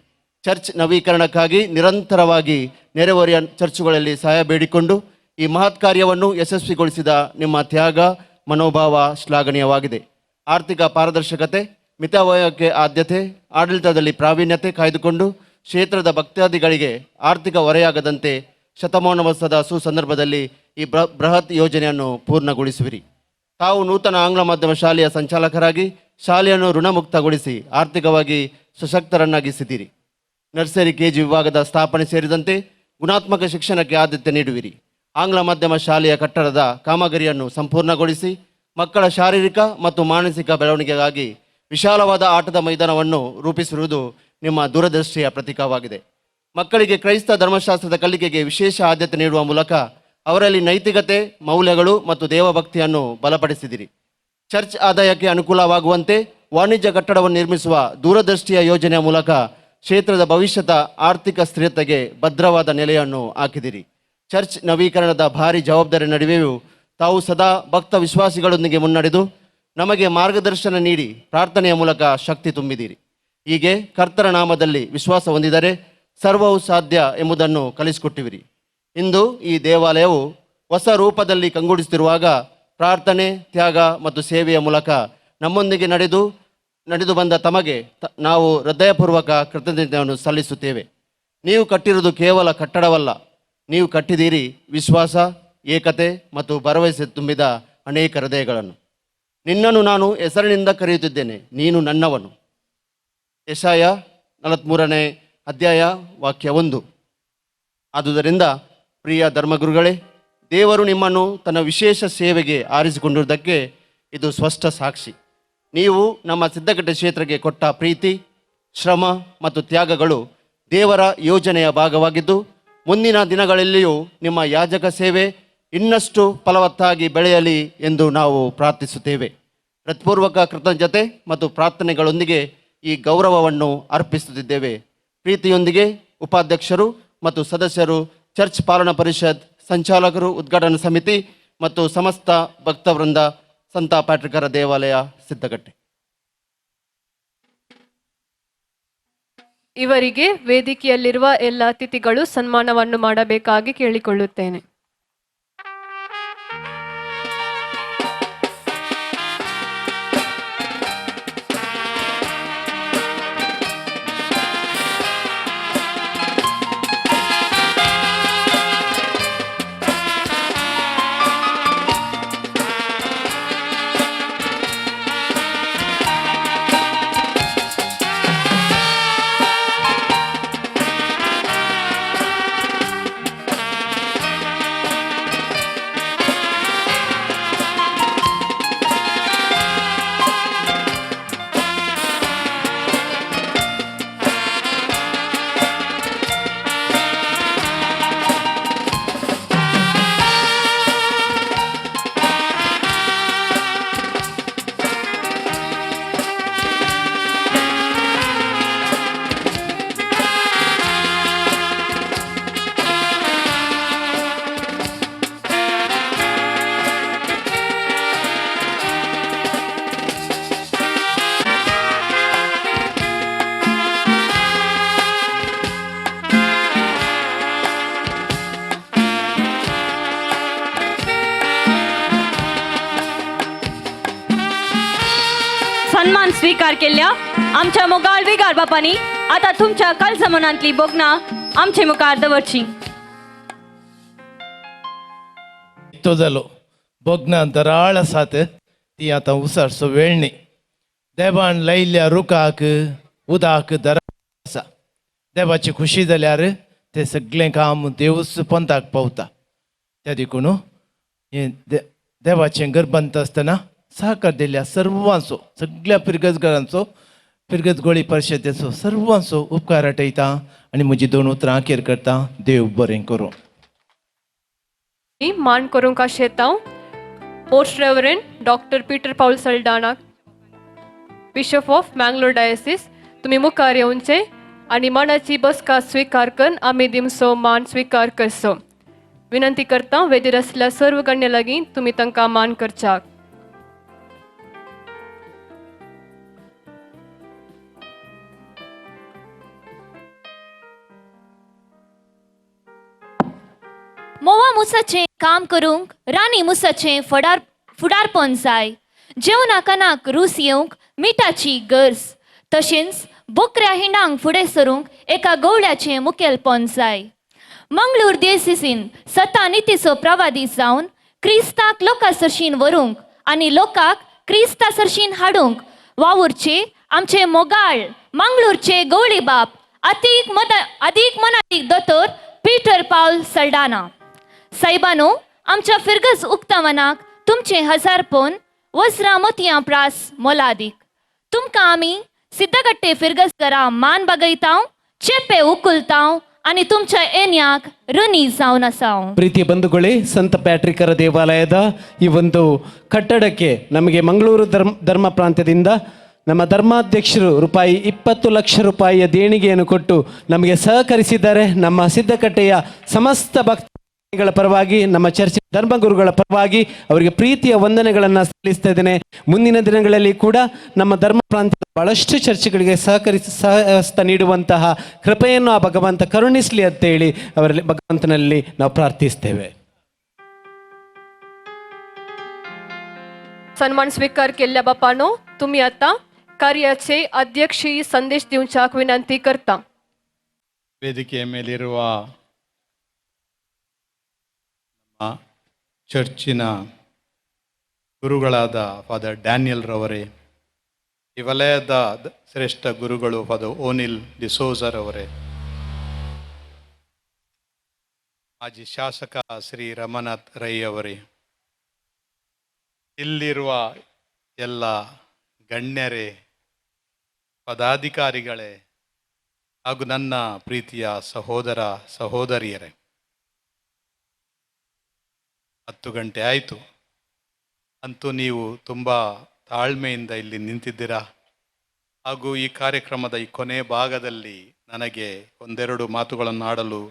ಚರ್ಚ್ ನವೀಕರಣಕ್ಕಾಗಿ ನಿರಂತರವಾಗಿ ನೆರೆಹೊರೆಯ ಚರ್ಚುಗಳಲ್ಲಿ ಸಹಾಯ ಬೇಡಿಕೊಂಡು ಈ ಮಹತ್ ಕಾರ್ಯವನ್ನು ಯಶಸ್ವಿಗೊಳಿಸಿದ ನಿಮ್ಮ ತ್ಯಾಗ ಮನೋಭಾವ ಶ್ಲಾಘನೀಯವಾಗಿದೆ. ಆರ್ಥಿಕ ಪಾರದರ್ಶಕತೆ, ಮಿತವ್ಯಯಕ್ಕೆ ಆದ್ಯತೆ, ಆಡಳಿತದಲ್ಲಿ ಪ್ರಾವೀಣ್ಯತೆ ಕಾಯ್ದುಕೊಂಡು ಕ್ಷೇತ್ರದ ಭಕ್ತಾದಿಗಳಿಗೆ ಆರ್ಥಿಕ ಹೊರೆಯಾಗದಂತೆ ಶತಮಾನೋತ್ಸವದ ಸುಸಂದರ್ಭದಲ್ಲಿ ಈ ಬೃಹತ್ ಯೋಜನೆಯನ್ನು ಪೂರ್ಣಗೊಳಿಸುವಿರಿ. ತಾವು ನೂತನ ಆಂಗ್ಲ ಮಾಧ್ಯಮ ಶಾಲೆಯ ಸಂಚಾಲಕರಾಗಿ ಶಾಲೆಯನ್ನು ಋಣಮುಕ್ತಗೊಳಿಸಿ ಆರ್ಥಿಕವಾಗಿ ಸಶಕ್ತರನ್ನಾಗಿಸಿದ್ದೀರಿ. ನರ್ಸರಿ KG ವಿಭಾಗದ ಸ್ಥಾಪನೆ ಸೇರಿದಂತೆ ಗುಣಾತ್ಮಕ ಶಿಕ್ಷಣಕ್ಕೆ ಆದ್ಯತೆ ನೀಡುವಿರಿ. ಆಂಗ್ಲ ಮಾಧ್ಯಮ ಶಾಲೆಯ ಕಟ್ಟಡದ ಕಾಮಗಾರಿಯನ್ನು ಸಂಪೂರ್ಣಗೊಳಿಸಿ ಮಕ್ಕಳ ಶಾರೀರಿಕ ಮತ್ತು ಮಾನಸಿಕ ಬೆಳವಣಿಗೆಗಾಗಿ ವಿಶಾಲವಾದ ಆಟದ ಮೈದಾನವನ್ನು ರೂಪಿಸಿರುವುದು ನಿಮ್ಮ ದೂರದೃಷ್ಟಿಯ ಪ್ರತೀಕವಾಗಿದೆ. ಮಕ್ಕಳಿಗೆ ಕ್ರೈಸ್ತ ಧರ್ಮಶಾಸ್ತ್ರದ ಕಲಿಕೆಗೆ ವಿಶೇಷ ಆದ್ಯತೆ ನೀಡುವ ಮೂಲಕ ಅವರಲ್ಲಿ ನೈತಿಕತೆ, ಮೌಲ್ಯಗಳು ಮತ್ತು ದೇವಭಕ್ತಿಯನ್ನು ಬಲಪಡಿಸಿದಿರಿ. ಚರ್ಚ್ ಆದಾಯಕ್ಕೆ ಅನುಕೂಲವಾಗುವಂತೆ ವಾಣಿಜ್ಯ ಕಟ್ಟಡವನ್ನು ನಿರ್ಮಿಸುವ ದೂರದೃಷ್ಟಿಯ ಯೋಜನೆಯ ಮೂಲಕ ಕ್ಷೇತ್ರದ ಭವಿಷ್ಯದ ಆರ್ಥಿಕ ಸ್ಥಿರತೆಗೆ ಭದ್ರವಾದ ನೆಲೆಯನ್ನು ಹಾಕಿದಿರಿ. ಚರ್ಚ್ ನವೀಕರಣದ ಭಾರಿ ಜವಾಬ್ದಾರಿ ನಡುವೆಯೂ ತಾವು ಸದಾ ಭಕ್ತ ವಿಶ್ವಾಸಿಗಳೊಂದಿಗೆ ಮುನ್ನಡೆದು ನಮಗೆ ಮಾರ್ಗದರ್ಶನ ನೀಡಿ ಪ್ರಾರ್ಥನೆಯ ಮೂಲಕ ಶಕ್ತಿ ತುಂಬಿದಿರಿ. ಹೀಗೆ ಕರ್ತರ ನಾಮದಲ್ಲಿ ವಿಶ್ವಾಸ ಹೊಂದಿದರೆ ಸರ್ವವು ಸಾಧ್ಯ ಎಂಬುದನ್ನು ಕಲಿಸಿಕೊಟ್ಟಿವಿರಿ. ಇಂದು ಈ ದೇವಾಲಯವು ಹೊಸ ರೂಪದಲ್ಲಿ ಕಂಗೊಳಿಸುತ್ತಿರುವಾಗ ಪ್ರಾರ್ಥನೆ, ತ್ಯಾಗ ಮತ್ತು ಸೇವೆಯ ಮೂಲಕ ನಮ್ಮೊಂದಿಗೆ ನಡೆದು ಬಂದ ತಮಗೆ ನಾವು ಹೃದಯಪೂರ್ವಕ ಕೃತಜ್ಞತೆಯನ್ನು ಸಲ್ಲಿಸುತ್ತೇವೆ. ನೀವು ಕಟ್ಟಿರುವುದು ಕೇವಲ ಕಟ್ಟಡವಲ್ಲ, ನೀವು ಕಟ್ಟಿದ್ದೀರಿ ವಿಶ್ವಾಸ, ಏಕತೆ ಮತ್ತು ಭರವಸೆ ತುಂಬಿದ ಅನೇಕ ಹೃದಯಗಳನ್ನು. ನಿನ್ನನ್ನು ನಾನು ಹೆಸರಿನಿಂದ ಕರೆಯುತ್ತಿದ್ದೇನೆ, ನೀನು ನನ್ನವನು. ಯೆಶಾಯ 43ನೇ ಅಧ್ಯಾಯ ವಾಕ್ಯ 1. ಆದುದರಿಂದ ಪ್ರಿಯ ಧರ್ಮಗುರುಗಳೇ, ದೇವರು ನಿಮ್ಮನ್ನು ತನ್ನ ವಿಶೇಷ ಸೇವೆಗೆ ಆರಿಸಿಕೊಂಡಿರುವುದಕ್ಕೆ ಇದು ಸ್ಪಷ್ಟ ಸಾಕ್ಷಿ. ನೀವು ನಮ್ಮ ಸಿದ್ದಕಟ್ಟೆ ಕ್ಷೇತ್ರಕ್ಕೆ ಕೊಟ್ಟ ಪ್ರೀತಿ, ಶ್ರಮ ಮತ್ತು ತ್ಯಾಗಗಳು ದೇವರ ಯೋಜನೆಯ ಭಾಗವಾಗಿದ್ದು ಮುಂದಿನ ದಿನಗಳಲ್ಲಿಯೂ ನಿಮ್ಮ ಯಾಜಕ ಸೇವೆ ಇನ್ನಷ್ಟು ಫಲವತ್ತಾಗಿ ಬೆಳೆಯಲಿ ಎಂದು ನಾವು ಪ್ರಾರ್ಥಿಸುತ್ತೇವೆ. ಹೃತ್ಪೂರ್ವಕ ಕೃತಜ್ಞತೆ ಮತ್ತು ಪ್ರಾರ್ಥನೆಗಳೊಂದಿಗೆ ಈ ಗೌರವವನ್ನು ಅರ್ಪಿಸುತ್ತಿದ್ದೇವೆ. ಪ್ರೀತಿಯೊಂದಿಗೆ ಉಪಾಧ್ಯಕ್ಷರು ಮತ್ತು ಸದಸ್ಯರು, ಚರ್ಚ್ ಪಾಲನಾ ಪರಿಷತ್ ಸಂಚಾಲಕರು, ಉದ್ಘಾಟನಾ ಸಮಿತಿ ಮತ್ತು ಸಮಸ್ತ ಭಕ್ತವೃಂದ, ಸಂತ ಪ್ಯಾಟ್ರಿಕರ ದೇವಾಲಯ ಸಿದ್ದಕಟ್ಟೆ. ಇವರಿಗೆ ವೇದಿಕೆಯಲ್ಲಿರುವ ಎಲ್ಲ ಅತಿಥಿಗಳು ಸನ್ಮಾನವನ್ನು ಮಾಡಬೇಕಾಗಿ ಕೇಳಿಕೊಳ್ಳುತ್ತೇನೆ. सन्मान स्वीकार केल्या आमच्या मोगाळ विगार बापानी आता तुमच्या काल जमानांतली बोगना आमचे मुखार दवरची. तो जालो बोगना दराळ आसात ती आतां उसारचो वेळ न्ही. देवान लायिल्ल्या रुखाक उदाक दराळ आसा. देवाची खुशी जाल्यार तें सगळें काम देवूच पंथाक पावता. त्या देखून हें देवाचें घर बांदता आसतना सहकार दिल्ल्या सर्वांचो, सगळ्या फिरगजगरांचो, फिरगज गोळी परिशदेचो सर्वांचो उपकार आठयता आनी म्हजी 2 उतरां अखेर करता. देव बरें करूं. मान करूंक आशेतां मोस्ट रेवरेंड डॉक्टर पीटर पाऊल Saldanha, bishop of Mangalore diocese, तुम्ही मुखार येवचे आणि मानाची बसका स्वीकार करून आम्ही दिमचो मान स्वीकार करचो. विनंती करता वेदीर असलेल्या सर्व गण्य लागीं तुम्ही तांकां मान करच्याक. मोवा मुसाचे काम करूंक राणी मुसाचे फुडारपण जाय. जेवणाकनाक रूस येवंक मिठाची गरज, तशेंच बोकऱ्या हिंडांक फुडें सरूंक एका गवळ्याचें मुखेलपण जाय. मंगळूर देसिसीन सता नितीचो प्रवादी जावन क्रिस्ताक लोकां सरशीन व्हरूंक आनी लोकांक क्रिस्ता सरशीन हाडूंक वावुरचे आमचे मोगाळ मंगळूरचे गवळी बाप अदीक मनातीक दोतोर पीटर पाऊल सल्डाना. साहेबानो, आमच्या फिरगस उक्तावनाक तुमचे 1000 पोन वस्त्रां मोतयां प्रास मोलादीक. तुमकां आमी सिद्धगट्टे फिरगसगरा मान बगयताव, चेपे उकुलताव आणि तुमच्या येण्याक ಋಣಿ जावन आसाव. ಪ್ರೀತಿಯ ಬಂಧುಗಳೇ, ಸಂತ ಪ್ಯಾಟ್ರಿಕರ ದೇವಾಲಯದ ಈ ಒಂದು ಕಟ್ಟಡಕ್ಕೆ ನಮಗೆ ಮಂಗಳೂರು ಧರ್ಮ ಪ್ರಾಂತ್ಯದಿಂದ ನಮ್ಮ ಧರ್ಮಾಧ್ಯಕ್ಷರು ರೂಪಾಯಿ 20 ಲಕ್ಷ ರೂಪಾಯಿಯ ದೇಣಿಗೆಯನ್ನು ಕೊಟ್ಟು ನಮಗೆ ಸಹಕರಿಸಿದ್ದಾರೆ. ನಮ್ಮ ಸಿದ್ದಕಟ್ಟೆಯ ಸಮಸ್ತ ಭಕ್ತಗಳ ಪರವಾಗಿ, ನಮ್ಮ ಚರ್ಚ್ ಧರ್ಮಗುರುಗಳ ಪರವಾಗಿ ಅವರಿಗೆ ಪ್ರೀತಿಯ ವಂದನೆಗಳನ್ನು ಸಲ್ಲಿಸ್ತಾ ಇದ್ದೇನೆ. ಮುಂದಿನ ದಿನಗಳಲ್ಲಿ ಕೂಡ ನಮ್ಮ ಧರ್ಮ ಪ್ರಾಂತ್ಯದ ಬಹಳಷ್ಟು ಚರ್ಚ್ಗಳಿಗೆ ಸಹಸ್ತ ನೀಡುವಂತಹ ಕೃಪೆಯನ್ನು ಆ ಭಗವಂತ ಕರುಣಿಸಲಿ ಅಂತೇಳಿ ಅವರಲ್ಲಿ ಭಗವಂತನಲ್ಲಿ ನಾವು ಪ್ರಾರ್ಥಿಸ್ತೇವೆ. सन्मान स्वीकार केल्ल्या बापानो, तुम्ही आता कार्याचे अध्यक्षी संदेश देऊचाक विनंती करता. ವೇದಿಕೆಯ ಮೇಲಿರುವ ನಮ್ಮ ಚರ್ಚಿನ ಗುರುಗಳಾದ ಫಾದರ್ ಡ್ಯಾನಿಯಲ್ ರವರೇ, ಈ ವಲಯದ ಶ್ರೇಷ್ಠ ಗುರುಗಳು ಫಾದರ್ ಓನಿಲ್ ಡಿಸೋಜರ್ ಅವರೇ, ಮಾಜಿ ಶಾಸಕ ಶ್ರೀ ರಮನಾಥ್ ರೈ ಅವರೇ, ಇಲ್ಲಿರುವ ಎಲ್ಲ ಗಣ್ಯರೇ, ಪದಾಧಿಕಾರಿಗಳೇ ಹಾಗೂ ನನ್ನ ಪ್ರೀತಿಯ ಸಹೋದರ ಸಹೋದರಿಯರೇ, 10 ಗಂಟೆ ಆಯಿತು, ಅಂತೂ ನೀವು ತುಂಬ ತಾಳ್ಮೆಯಿಂದ ಇಲ್ಲಿ ನಿಂತಿದ್ದೀರಾ. ಹಾಗೂ ಈ ಕಾರ್ಯಕ್ರಮದ ಈ ಕೊನೆ ಭಾಗದಲ್ಲಿ ನನಗೆ ಒಂದೆರಡು ಮಾತುಗಳನ್ನು ಆಡಲು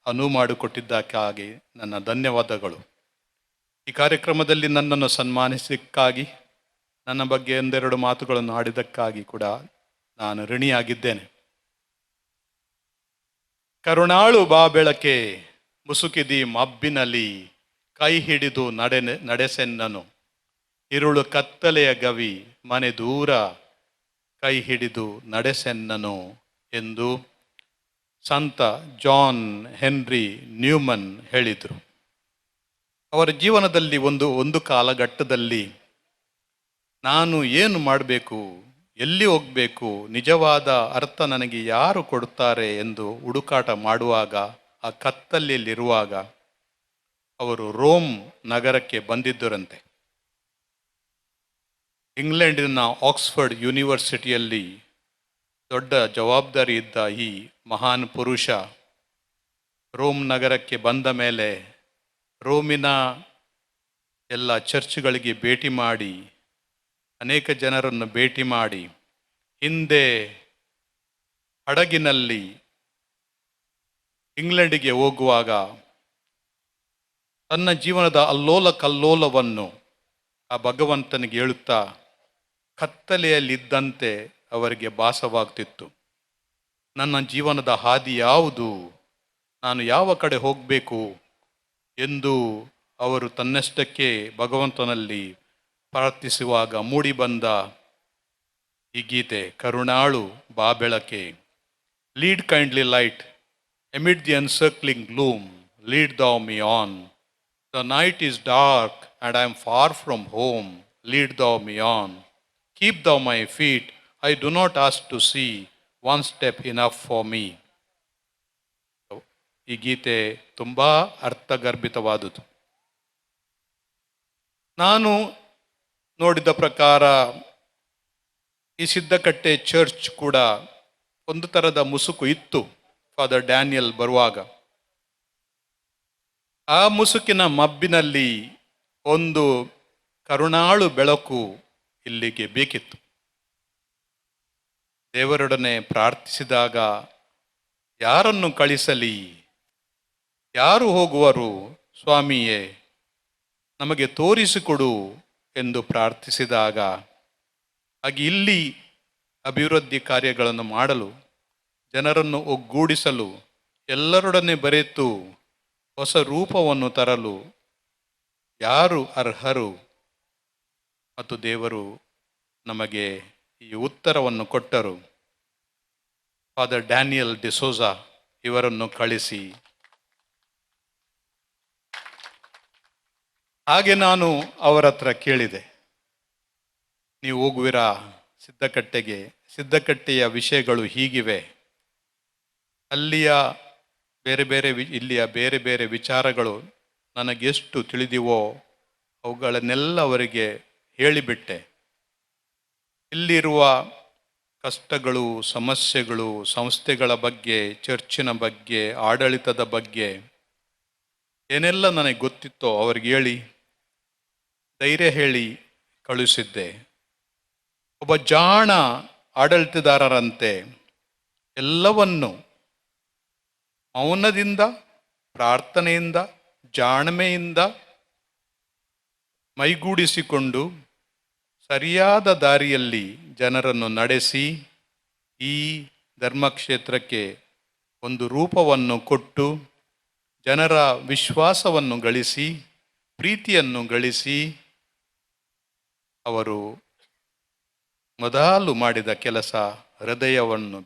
ಅನುವು ಮಾಡಿಕೊಟ್ಟಿದ್ದಕ್ಕಾಗಿ ನನ್ನ ಧನ್ಯವಾದಗಳು. ಈ ಕಾರ್ಯಕ್ರಮದಲ್ಲಿ ನನ್ನನ್ನು ಸನ್ಮಾನಿಸಿದ್ದಕ್ಕಾಗಿ, ನನ್ನ ಬಗ್ಗೆ ಒಂದೆರಡು ಮಾತುಗಳನ್ನು ಆಡಿದ್ದಕ್ಕಾಗಿ ಕೂಡ ನಾನು ಋಣಿಯಾಗಿದ್ದೇನೆ. ಕರುಣಾಳು ಬಾ ಬೆಳಕೆ ಮುಸುಕಿದಿ ಮಬ್ಬಿನಲ್ಲಿ ಕೈ ಹಿಡಿದು ನಡೆಸೆನ್ನನು, ಇರುಳು ಕತ್ತಲೆಯ ಗವಿ ಮನೆ ದೂರ ಕೈ ಹಿಡಿದು ನಡೆಸೆನ್ನನು ಎಂದು ಸಂತ ಜಾನ್ ಹೆನ್ರಿ ನ್ಯೂಮನ್ ಹೇಳಿದರು. ಅವರ ಜೀವನದಲ್ಲಿ ಒಂದು ಕಾಲಘಟ್ಟದಲ್ಲಿ ನಾನು ಏನು ಮಾಡಬೇಕು, ಎಲ್ಲಿ ಹೋಗಬೇಕು, ನಿಜವಾದ ಅರ್ಥ ನನಗೆ ಯಾರು ಕೊಡುತ್ತಾರೆ ಎಂದು ಹುಡುಕಾಟ ಮಾಡುವಾಗ, ಆ ಕತ್ತಲೆಯಲ್ಲಿರುವಾಗ ಅವರು ರೋಮ್ ನಗರಕ್ಕೆ ಬಂದಿದ್ದರಂತೆ. ಇಂಗ್ಲೆಂಡಿನ ಆಕ್ಸ್ಫರ್ಡ್ ಯೂನಿವರ್ಸಿಟಿಯಲ್ಲಿ ದೊಡ್ಡ ಜವಾಬ್ದಾರಿ ಇದ್ದ ಈ ಮಹಾನ್ ಪುರುಷ ರೋಮ್ ನಗರಕ್ಕೆ ಬಂದ ಮೇಲೆ ರೋಮಿನ ಎಲ್ಲ ಚರ್ಚ್ಗಳಿಗೆ ಭೇಟಿ ಮಾಡಿ, ಅನೇಕ ಜನರನ್ನು ಭೇಟಿ ಮಾಡಿ, ಹಿಂದೆ ಹಡಗಿನಲ್ಲಿ ಇಂಗ್ಲೆಂಡಿಗೆ ಹೋಗುವಾಗ ತನ್ನ ಜೀವನದ ಅಲ್ಲೋಲ ಕಲ್ಲೋಲವನ್ನು ಆ ಭಗವಂತನಿಗೆ ಹೇಳುತ್ತಾ ಕತ್ತಲೆಯಲ್ಲಿದ್ದಂತೆ ಅವರಿಗೆ ಭಾಸವಾಗ್ತಿತ್ತು. ನನ್ನ ಜೀವನದ ಹಾದಿ ಯಾವುದು, ನಾನು ಯಾವ ಕಡೆ ಹೋಗಬೇಕು ಎಂದು ಅವರು ತನ್ನಷ್ಟಕ್ಕೆ ಭಗವಂತನಲ್ಲಿ ಪ್ರಾರ್ಥಿಸುವಾಗ ಮೂಡಿಬಂದ ಈ ಗೀತೆ, ಕರುಣಾಳು ಬಾ ಬೆಳಕೆ. Lead kindly light amid the encircling gloom, lead thou me on. The night is dark and I am far from home, lead thou me on. Keep thou my feet, I do not ask to see, one step enough for me. ಈ ಗೀತೆ ತುಂಬ ಅರ್ಥಗರ್ಭಿತವಾದುದು. ನಾನು ನೋಡಿದ ಪ್ರಕಾರ ಈ ಸಿದ್ದಕಟ್ಟೆ ಚರ್ಚ್ ಕೂಡ ಒಂದು ಥರದ ಮುಸುಕು ಇತ್ತು ಫಾದರ್ ಡ್ಯಾನಿಯಲ್ ಬರುವಾಗ. ಆ ಮುಸುಕಿನ ಮಬ್ಬಿನಲ್ಲಿ ಒಂದು ಕರುಣಾಳು ಬೆಳಕು ಇಲ್ಲಿಗೆ ಬೇಕಿತ್ತು. ದೇವರೊಡನೆ ಪ್ರಾರ್ಥಿಸಿದಾಗ ಯಾರನ್ನು ಕಳಿಸಲಿ, ಯಾರು ಹೋಗುವರು ಸ್ವಾಮಿಯೇ, ನಮಗೆ ತೋರಿಸಿಕೊಡು ಎಂದು ಪ್ರಾರ್ಥಿಸಿದಾಗ ಹಾಗೆ ಇಲ್ಲಿ ಅಭಿವೃದ್ಧಿ ಕಾರ್ಯಗಳನ್ನು ಮಾಡಲು, ಜನರನ್ನು ಒಗ್ಗೂಡಿಸಲು, ಎಲ್ಲರೊಡನೆ ಬೆರೆತು ಹೊಸ ರೂಪವನ್ನು ತರಲು ಯಾರು ಅರ್ಹರು ಮತ್ತು ದೇವರು ನಮಗೆ ಈ ಉತ್ತರವನ್ನು ಕೊಟ್ಟರು. ಫಾದರ್ ಡ್ಯಾನಿಯಲ್ ಡಿಸೋಜಾ ಇವರನ್ನು ಕಳಿಸಿ, ಹಾಗೆ ನಾನು ಅವರ ಹತ್ರ ಕೇಳಿದೆ, ನೀವು ಹೋಗುವಿರಾ ಸಿದ್ದಕಟ್ಟೆಗೆ? ಸಿದ್ದಕಟ್ಟೆಯ ವಿಷಯಗಳು ಹೀಗಿವೆ, ಅಲ್ಲಿಯ ಇಲ್ಲಿಯ ಬೇರೆ ಬೇರೆ ವಿಚಾರಗಳು ನನಗೆಷ್ಟು ತಿಳಿದಿವೋ ಅವುಗಳನ್ನೆಲ್ಲ ಅವರಿಗೆ ಹೇಳಿಬಿಟ್ಟೆ. ಇಲ್ಲಿರುವ ಕಷ್ಟಗಳು, ಸಮಸ್ಯೆಗಳು, ಸಂಸ್ಥೆಗಳ ಬಗ್ಗೆ, ಚರ್ಚಿನ ಬಗ್ಗೆ, ಆಡಳಿತದ ಬಗ್ಗೆ ಏನೆಲ್ಲ ನನಗೆ ಗೊತ್ತಿತ್ತೋ ಅವ್ರಿಗೆ ಹೇಳಿ ಧೈರ್ಯ ಹೇಳಿ ಕಳುಹಿಸಿದ್ದೆ. ಒಬ್ಬ ಜಾಣ ಆಡಳಿತದಾರರಂತೆ ಎಲ್ಲವನ್ನು ಮೌನದಿಂದ, ಪ್ರಾರ್ಥನೆಯಿಂದ, ಜಾಣ್ಮೆಯಿಂದ ಮೈಗೂಡಿಸಿಕೊಂಡು ಸರಿಯಾದ ದಾರಿಯಲ್ಲಿ ಜನರನ್ನು ನಡೆಸಿ ಈ ಧರ್ಮಕ್ಷೇತ್ರಕ್ಕೆ ಒಂದು ರೂಪವನ್ನು ಕೊಟ್ಟು ಜನರ ವಿಶ್ವಾಸವನ್ನು ಗಳಿಸಿ, ಪ್ರೀತಿಯನ್ನು ಗಳಿಸಿ, ಅವರು ಮೊದಲು ಮಾಡಿದ ಕೆಲಸ ಹೃದಯವನ್ನು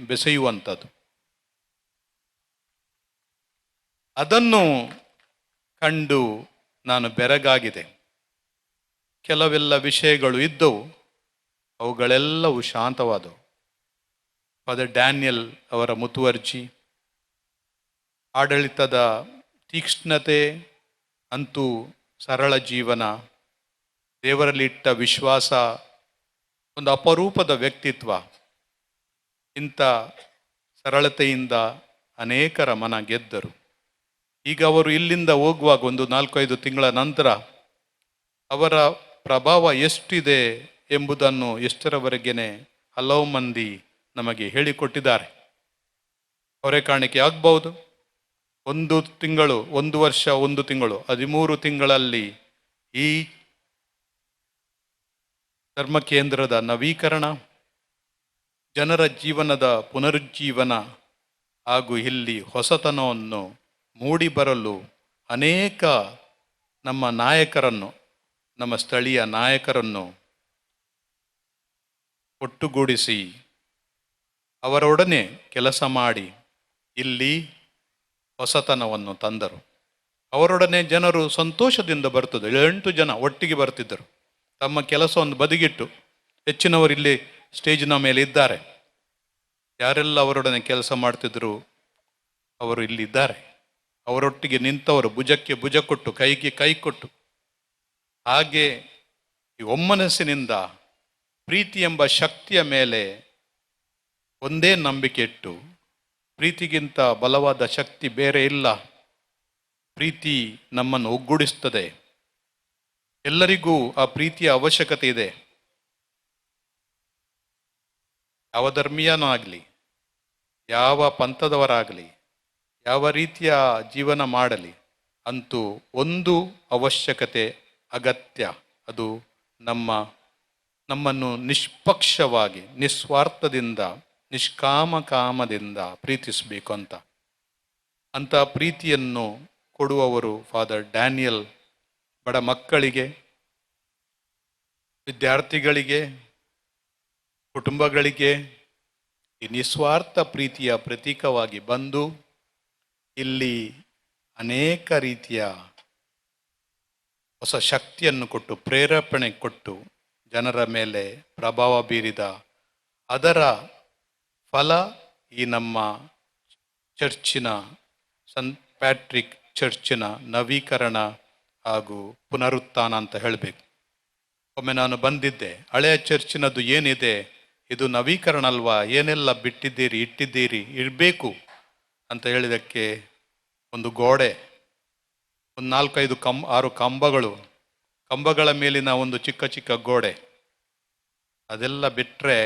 ಬೆಸೆಯುವಂಥದ್ದು. ಅದನ್ನು ಕಂಡು ನಾನು ಬೆರಗಾಗಿದೆ. ಕೆಲವೆಲ್ಲ ವಿಷಯಗಳು ಇದ್ದವು, ಅವುಗಳೆಲ್ಲವೂ ಶಾಂತವಾದವು. ಫಾದರ್ ಡ್ಯಾನಿಯಲ್ ಅವರ ಮುತುವರ್ಜಿ, ಆಡಳಿತದ ತೀಕ್ಷ್ಣತೆ, ಅಂತೂ ಸರಳ ಜೀವನ, ದೇವರಲ್ಲಿಟ್ಟ ವಿಶ್ವಾಸ, ಒಂದು ಅಪರೂಪದ ವ್ಯಕ್ತಿತ್ವ. ಇಂಥ ಸರಳತೆಯಿಂದ ಅನೇಕರ ಮನ ಗೆದ್ದರು. ಈಗ ಅವರು ಇಲ್ಲಿಂದ ಹೋಗುವಾಗ ಒಂದು 4-5 ತಿಂಗಳ ನಂತರ ಅವರ ಪ್ರಭಾವ ಎಷ್ಟಿದೆ ಎಂಬುದನ್ನು ಎಷ್ಟರವರೆಗೇನೆ ಹಲವು ಮಂದಿ ನಮಗೆ ಹೇಳಿಕೊಟ್ಟಿದ್ದಾರೆ. ಹೊರೆ ಕಾಣಿಕೆ ಆಗ್ಬಹುದು. 1 ತಿಂಗಳು, 1 ವರ್ಷ, 1 ತಿಂಗಳು, 13 ತಿಂಗಳಲ್ಲಿ ಈ ಧರ್ಮ ಕೇಂದ್ರದ ನವೀಕರಣ, ಜನರ ಜೀವನದ ಪುನರುಜ್ಜೀವನ ಹಾಗೂ ಇಲ್ಲಿ ಹೊಸತನವನ್ನು ಮೂಡಿಬರಲು ಅನೇಕ ನಮ್ಮ ನಾಯಕರನ್ನು, ನಮ್ಮ ಸ್ಥಳೀಯ ನಾಯಕರನ್ನು ಒಟ್ಟುಗೂಡಿಸಿ ಅವರೊಡನೆ ಕೆಲಸ ಮಾಡಿ ಇಲ್ಲಿ ಹೊಸತನವನ್ನು ತಂದರು. ಅವರೊಡನೆ ಜನರು ಸಂತೋಷದಿಂದ ಬರ್ತಿದ್ದರು. 8 ಜನ ಒಟ್ಟಿಗೆ ಬರ್ತಿದ್ದರು. ತಮ್ಮ ಕೆಲಸವನ್ನು ಬದಿಗಿಟ್ಟು, ಹೆಚ್ಚಿನವರು ಇಲ್ಲಿ ಸ್ಟೇಜಿನ ಮೇಲೆ ಇದ್ದಾರೆ. ಯಾರೆಲ್ಲ ಅವರೊಡನೆ ಕೆಲಸ ಮಾಡ್ತಿದ್ರು ಅವರು ಇಲ್ಲಿದ್ದಾರೆ. ಅವರೊಟ್ಟಿಗೆ ನಿಂತವರು ಭುಜಕ್ಕೆ ಭುಜ ಕೊಟ್ಟು, ಕೈಗೆ ಕೈ ಕೊಟ್ಟು, ಹಾಗೆ ಈ ಒಮ್ಮನಸ್ಸಿನಿಂದ ಪ್ರೀತಿ ಎಂಬ ಶಕ್ತಿಯ ಮೇಲೆ ಒಂದೇ ನಂಬಿಕೆ ಇಟ್ಟು, ಪ್ರೀತಿಗಿಂತ ಬಲವಾದ ಶಕ್ತಿ ಬೇರೆ ಇಲ್ಲ. ಪ್ರೀತಿ ನಮ್ಮನ್ನು ಒಗ್ಗೂಡಿಸ್ತದೆ. ಎಲ್ಲರಿಗೂ ಆ ಪ್ರೀತಿಯ ಅವಶ್ಯಕತೆ ಇದೆ. ಯಾವ ಧರ್ಮೀಯನೂ ಆಗಲಿ, ಯಾವ ಪಂಥದವರಾಗಲಿ, ಯಾವ ರೀತಿಯ ಜೀವನ ಮಾಡಲಿ, ಅಂತೂ ಒಂದು ಅವಶ್ಯಕತೆ ಅಗತ್ಯ. ಅದು ನಮ್ಮನ್ನು ನಿಷ್ಪಕ್ಷವಾಗಿ, ನಿಸ್ವಾರ್ಥದಿಂದ, ನಿಷ್ಕಾಮದಿಂದ ಪ್ರೀತಿಸಬೇಕು ಅಂತ ಪ್ರೀತಿಯನ್ನು ಕೊಡುವವರು ಫಾದರ್ ಡ್ಯಾನಿಯಲ್. ಬಡ ಮಕ್ಕಳಿಗೆ, ವಿದ್ಯಾರ್ಥಿಗಳಿಗೆ, ಕುಟುಂಬಗಳಿಗೆ ಈ ನಿಸ್ವಾರ್ಥ ಪ್ರೀತಿಯ ಪ್ರತೀಕವಾಗಿ ಬಂದು ಇಲ್ಲಿ ಅನೇಕ ರೀತಿಯ ಹೊಸ ಶಕ್ತಿಯನ್ನು ಕೊಟ್ಟು, ಪ್ರೇರೇಪಣೆ ಕೊಟ್ಟು ಜನರ ಮೇಲೆ ಪ್ರಭಾವ ಬೀರಿದ ಅದರ ಫಲ ಈ ನಮ್ಮ ಚರ್ಚಿನ ಸಂತ್ ಪ್ಯಾಟ್ರಿಕ್ ಚರ್ಚಿನ ನವೀಕರಣ ಹಾಗೂ ಪುನರುತ್ಥಾನ ಅಂತ ಹೇಳಬೇಕು. ಒಮ್ಮೆ ನಾನು ಬಂದಿದ್ದೆ, ಹಳೆಯ ಚರ್ಚಿನದು ಏನಿದೆ ಇದು ನವೀಕರಣ ಅಲ್ವಾ, ಏನೆಲ್ಲ ಬಿಟ್ಟಿದ್ದೀರಿ, ಇಟ್ಟಿದ್ದೀರಿ, ಇರಬೇಕು ಅಂತ ಹೇಳಿದಕ್ಕೆ ಒಂದು ಗೋಡೆ, ಒಂದು 4-5 6 ಕಂಬಗಳ ಮೇಲಿನ ಒಂದು ಚಿಕ್ಕ ಚಿಕ್ಕ ಗೋಡೆ, ಅದೆಲ್ಲ ಬಿಟ್ಟರೆ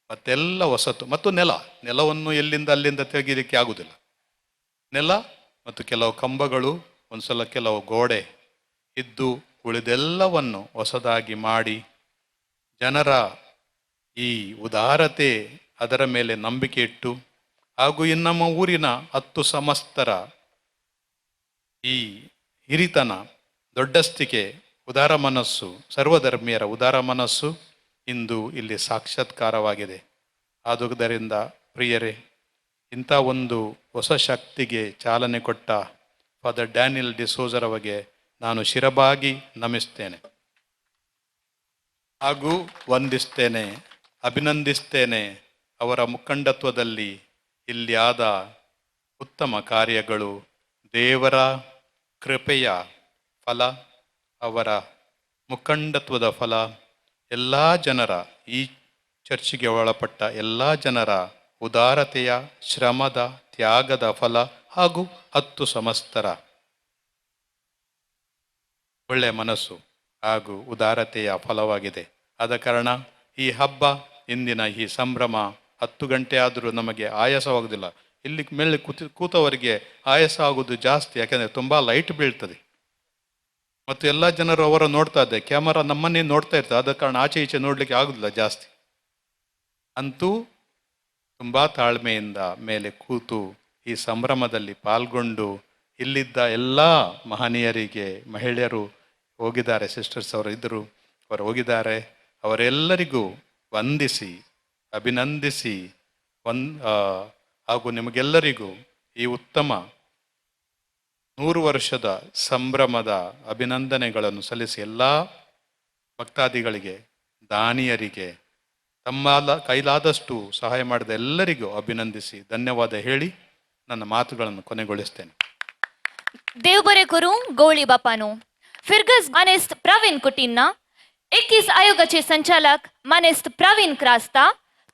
ಮತ್ತೆಲ್ಲ ಹೊಸತು. ಮತ್ತು ನೆಲವನ್ನು ಎಲ್ಲಿಂದ ಅಲ್ಲಿಂದ ತೆಗೀಲಿಕ್ಕೆ ಆಗುವುದಿಲ್ಲ. ನೆಲ ಮತ್ತು ಕೆಲವು ಕಂಬಗಳು, ಒಂದ್ಸಲ ಕೆಲವು ಗೋಡೆ ಇದ್ದು ಉಳಿದೆಲ್ಲವನ್ನು ಹೊಸದಾಗಿ ಮಾಡಿ ಜನರ ಈ ಉದಾರತೆ ಅದರ ಮೇಲೆ ನಂಬಿಕೆ ಇಟ್ಟು, ಹಾಗೂ ನಮ್ಮ ಊರಿನ 10 ಸಮಸ್ತರ ಈ ಹಿರಿತನ, ದೊಡ್ಡಸ್ತಿಕೆ, ಉದಾರ ಮನಸ್ಸು, ಸರ್ವಧರ್ಮೀಯರ ಉದಾರ ಮನಸ್ಸು ಇಂದು ಇಲ್ಲಿ ಸಾಕ್ಷಾತ್ಕಾರವಾಗಿದೆ. ಆದುದರಿಂದ ಪ್ರಿಯರೇ, ಇಂಥ ಒಂದು ಹೊಸ ಶಕ್ತಿಗೆ ಚಾಲನೆ ಕೊಟ್ಟ ಫಾದರ್ ಡ್ಯಾನಿಯಲ್ ಡಿಸೋಜರವರಿಗೆ ನಾನು ಶಿರಬಾಗಿ ನಮಿಸ್ತೇನೆ ಹಾಗೂ ವಂದಿಸ್ತೇನೆ, ಅಭಿನಂದಿಸ್ತೇನೆ. ಅವರ ಮುಖಂಡತ್ವದಲ್ಲಿ ಇಲ್ಲಿ ಆದ ಉತ್ತಮ ಕಾರ್ಯಗಳು ದೇವರ ಕೃಪೆಯ ಫಲ, ಅವರ ಮುಖಂಡತ್ವದ ಫಲ, ಎಲ್ಲ ಜನರ, ಈ ಚರ್ಚಿಗೆ ಒಳಪಟ್ಟ ಎಲ್ಲ ಜನರ ಉದಾರತೆಯ, ಶ್ರಮದ, ತ್ಯಾಗದ ಫಲ ಹಾಗೂ 10 ಸಮಸ್ತರ ಒಳ್ಳೆಯ ಮನಸ್ಸು ಹಾಗೂ ಉದಾರತೆಯ ಫಲವಾಗಿದೆ. ಆದ ಕಾರಣ ಈ ಹಬ್ಬ, ಇಂದಿನ ಈ ಸಂಭ್ರಮ 10 ಗಂಟೆ ಆದರೂ ನಮಗೆ ಆಯಾಸವಾಗುವುದಿಲ್ಲ. ಇಲ್ಲಿ ಮೇಲೆ ಕೂತವರಿಗೆ ಆಯಾಸ ಆಗುವುದು ಜಾಸ್ತಿ, ಯಾಕೆಂದರೆ ತುಂಬ ಲೈಟ್ ಬೀಳ್ತದೆ ಮತ್ತು ಎಲ್ಲ ಜನರು ಅವರ ನೋಡ್ತಾ ಇದ್ದೆ, ಕ್ಯಾಮರಾ ನಮ್ಮನ್ನೇ ನೋಡ್ತಾ ಇರ್ತದೆ. ಆದ ಕಾರಣ ಆಚೆ ಈಚೆ ನೋಡಲಿಕ್ಕೆ ಆಗುದಿಲ್ಲ ಜಾಸ್ತಿ. ಅಂತೂ ತುಂಬ ತಾಳ್ಮೆಯಿಂದ ಮೇಲೆ ಕೂತು ಈ ಸಂಭ್ರಮದಲ್ಲಿ ಪಾಲ್ಗೊಂಡು ಇಲ್ಲಿದ್ದ ಎಲ್ಲ ಮಹನೀಯರಿಗೆ, ಮಹಿಳೆಯರು ಹೋಗಿದ್ದಾರೆ, ಸಿಸ್ಟರ್ಸ್ ಅವರು ಇದ್ದರು, ಅವರು ಹೋಗಿದ್ದಾರೆ, ಅವರೆಲ್ಲರಿಗೂ ವಂದಿಸಿ ಅಭಿನಂದಿಸಿ ಹಾಗೂ ನಿಮಗೆಲ್ಲರಿಗೂ ಈ ಉತ್ತಮ 100 ವರ್ಷದ ಸಂಭ್ರಮದ ಅಭಿನಂದನೆಗಳನ್ನು ಸಲ್ಲಿಸಿ ಎಲ್ಲ ಭಕ್ತಾದಿಗಳಿಗೆ, ದಾನಿಯರಿಗೆ, ತಮ್ಮ ಕೈಲಾದಷ್ಟು ಸಹಾಯ ಮಾಡಿದ ಎಲ್ಲರಿಗೂ ಅಭಿನಂದಿಸಿ ಧನ್ಯವಾದ ಹೇಳಿ ನನ್ನ ಮಾತುಗಳನ್ನು ಕೊನೆಗೊಳಿಸ್ತೇನೆ. देव बरे करूं गवळी बापानो. फिरगस मानेस्त प्रवीण कुटीन्ना, 21 आयोगाचे संचालक मानेस्त प्रवीण क्रास्ता,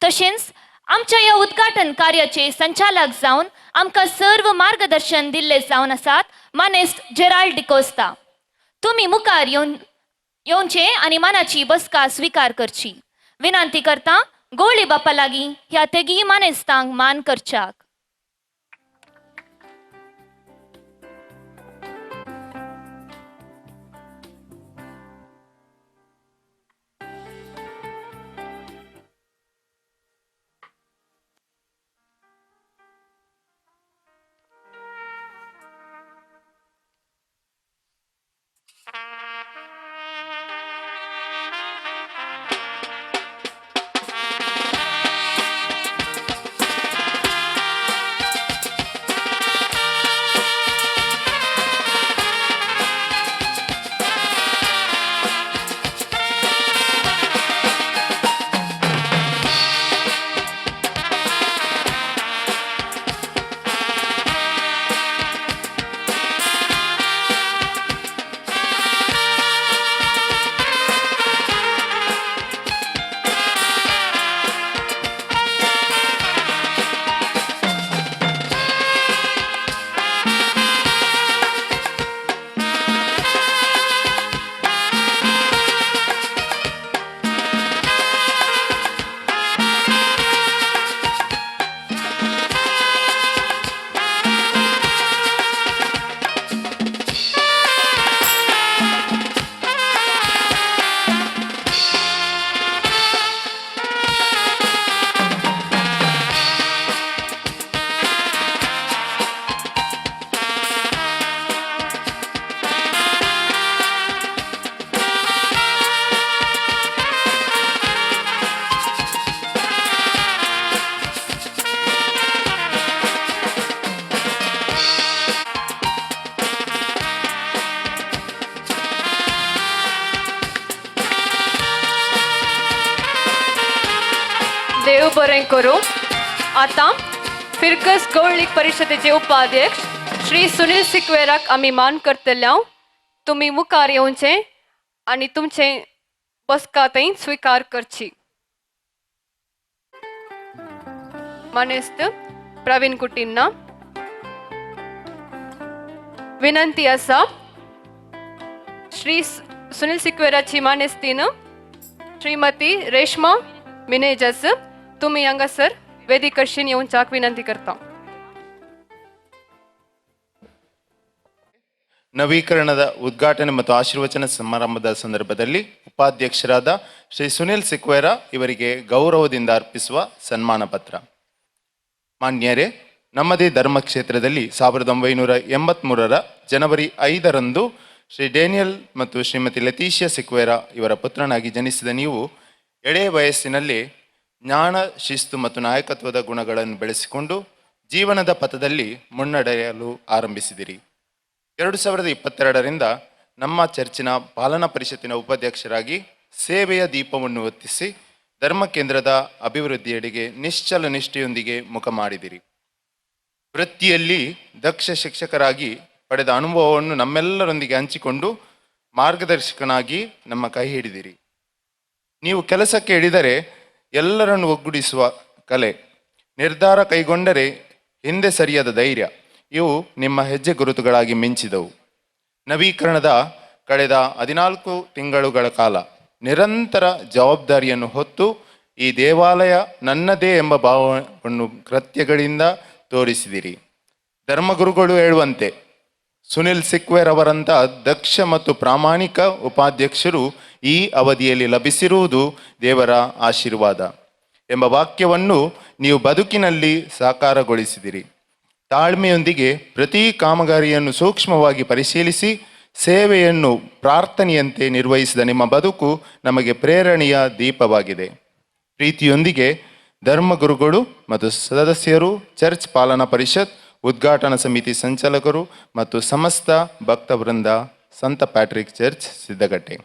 तशेंच आमच्या या उद्घाटन कार्याचे संचालक जावन आमकां सर्व मार्गदर्शन दिल्ले जावन आसात मानेस्त जेराल्ड डिकोस्ता. तुम्ही मुखार येवचे आनी मानाची बसका स्वीकार करची. विनंती करता गवळी बापा लागीं ह्या तेगी मानेस्तांक मान करच्याक. देव बरें करूं. आता फिरगस गवळी परिषदेचे उपाध्यक्ष श्री सुनील सिक्वेराक आमी मान करतल्या. तुम्ही मुखार येवचे आणि तुमचे बसका थंय स्वीकार करची. मानेस्त प्रवीण कुटींना विनंती आसा, श्री सुनील सिक्वेराची मानेस्तीन श्रीमती रेश्मा मिनेजस तुम्ही हांगासर वेदी कडशीन येवच्याक विनंती करता. ನವೀಕರಣದ ಉದ್ಘಾಟನೆ ಮತ್ತು ಆಶೀರ್ವಚನ ಸಮಾರಂಭದ ಸಂದರ್ಭದಲ್ಲಿ ಉಪಾಧ್ಯಕ್ಷರಾದ ಶ್ರೀ ಸುನಿಲ್ ಸಿಕ್ವೇರಾ ಇವರಿಗೆ ಗೌರವದಿಂದ ಅರ್ಪಿಸುವ ಸನ್ಮಾನ ಪತ್ರ. ಮಾನ್ಯರೇ, ನಮ್ಮದೇ ಧರ್ಮಕ್ಷೇತ್ರದಲ್ಲಿ 1983 ಜನವರಿ 5 ಶ್ರೀ ಡೇನಿಯಲ್ ಮತ್ತು ಶ್ರೀಮತಿ ಲತೀಶಿಯಾ ಸಿಕ್ವೇರಾ ಇವರ ಪುತ್ರನಾಗಿ ಜನಿಸಿದ ನೀವು ಎಳೆಯ ವಯಸ್ಸಿನಲ್ಲಿ ಜ್ಞಾನ, ಶಿಸ್ತು ಮತ್ತು ನಾಯಕತ್ವದ ಗುಣಗಳನ್ನು ಬೆಳೆಸಿಕೊಂಡು ಜೀವನದ ಪಥದಲ್ಲಿ ಮುನ್ನಡೆಯಲು ಆರಂಭಿಸಿದಿರಿ. 2022 ನಮ್ಮ ಚರ್ಚಿನ ಪಾಲನಾ ಪರಿಷತ್ತಿನ ಉಪಾಧ್ಯಕ್ಷರಾಗಿ ಸೇವೆಯ ದೀಪವನ್ನು ಹೊತ್ತಿಸಿ ಧರ್ಮ ಕೇಂದ್ರದ ಅಭಿವೃದ್ಧಿಯೆಡೆಗೆ ನಿಶ್ಚಲ ನಿಷ್ಠೆಯೊಂದಿಗೆ ಮುಖ ಮಾಡಿದಿರಿ. ವೃತ್ತಿಯಲ್ಲಿ ದಕ್ಷ ಶಿಕ್ಷಕರಾಗಿ ಪಡೆದ ಅನುಭವವನ್ನು ನಮ್ಮೆಲ್ಲರೊಂದಿಗೆ ಹಂಚಿಕೊಂಡು ಮಾರ್ಗದರ್ಶಕನಾಗಿ ನಮ್ಮ ಕೈ ಹಿಡಿದಿರಿ. ನೀವು ಕೆಲಸಕ್ಕೆ ಹಿಡಿದರೆ ಎಲ್ಲರನ್ನು ಒಗ್ಗೂಡಿಸುವ ಕಲೆ, ನಿರ್ಧಾರ ಕೈಗೊಂಡರೆ ಹಿಂದೆ ಸರಿಯಾದ ಧೈರ್ಯ, ಇವು ನಿಮ್ಮ ಹೆಜ್ಜೆ ಗುರುತುಗಳಾಗಿ ಮಿಂಚಿದವು. ನವೀಕರಣದ ಕಳೆದ 14 ತಿಂಗಳುಗಳ ಕಾಲ ನಿರಂತರ ಜವಾಬ್ದಾರಿಯನ್ನು ಹೊತ್ತು ಈ ದೇವಾಲಯ ನನ್ನದೇ ಎಂಬ ಭಾವವನ್ನು ಕೃತ್ಯಗಳಿಂದ ತೋರಿಸಿದಿರಿ. ಧರ್ಮಗುರುಗಳು ಹೇಳುವಂತೆ ಸುನಿಲ್ ಸಿಕ್ವೇರ್ ಅವರಂಥ ದಕ್ಷ ಮತ್ತು ಪ್ರಾಮಾಣಿಕ ಉಪಾಧ್ಯಕ್ಷರು ಈ ಅವಧಿಯಲ್ಲಿ ಲಭಿಸಿರುವುದು ದೇವರ ಆಶೀರ್ವಾದ ಎಂಬ ವಾಕ್ಯವನ್ನು ನೀವು ಬದುಕಿನಲ್ಲಿ ಸಾಕಾರಗೊಳಿಸಿದಿರಿ. ತಾಳ್ಮೆಯೊಂದಿಗೆ ಪ್ರತಿ ಕಾಮಗಾರಿಯನ್ನು ಸೂಕ್ಷ್ಮವಾಗಿ ಪರಿಶೀಲಿಸಿ ಸೇವೆಯನ್ನು ಪ್ರಾರ್ಥನೆಯಂತೆ ನಿರ್ವಹಿಸಿದ ನಿಮ್ಮ ಬದುಕು ನಮಗೆ ಪ್ರೇರಣೆಯ ದೀಪವಾಗಿದೆ. ಪ್ರೀತಿಯೊಂದಿಗೆ ಧರ್ಮಗುರುಗಳು ಮತ್ತು ಸದಸ್ಯರು, ಚರ್ಚ್ ಪಾಲನಾ ಪರಿಷತ್, ಉದ್ಘಾಟನಾ ಸಮಿತಿ ಸಂಚಾಲಕರು ಮತ್ತು ಸಮಸ್ತ ಭಕ್ತವೃಂದ, ಸಂತ ಪ್ಯಾಟ್ರಿಕ್ ಚರ್ಚ್ ಸಿದ್ದಗಟ್ಟೆ.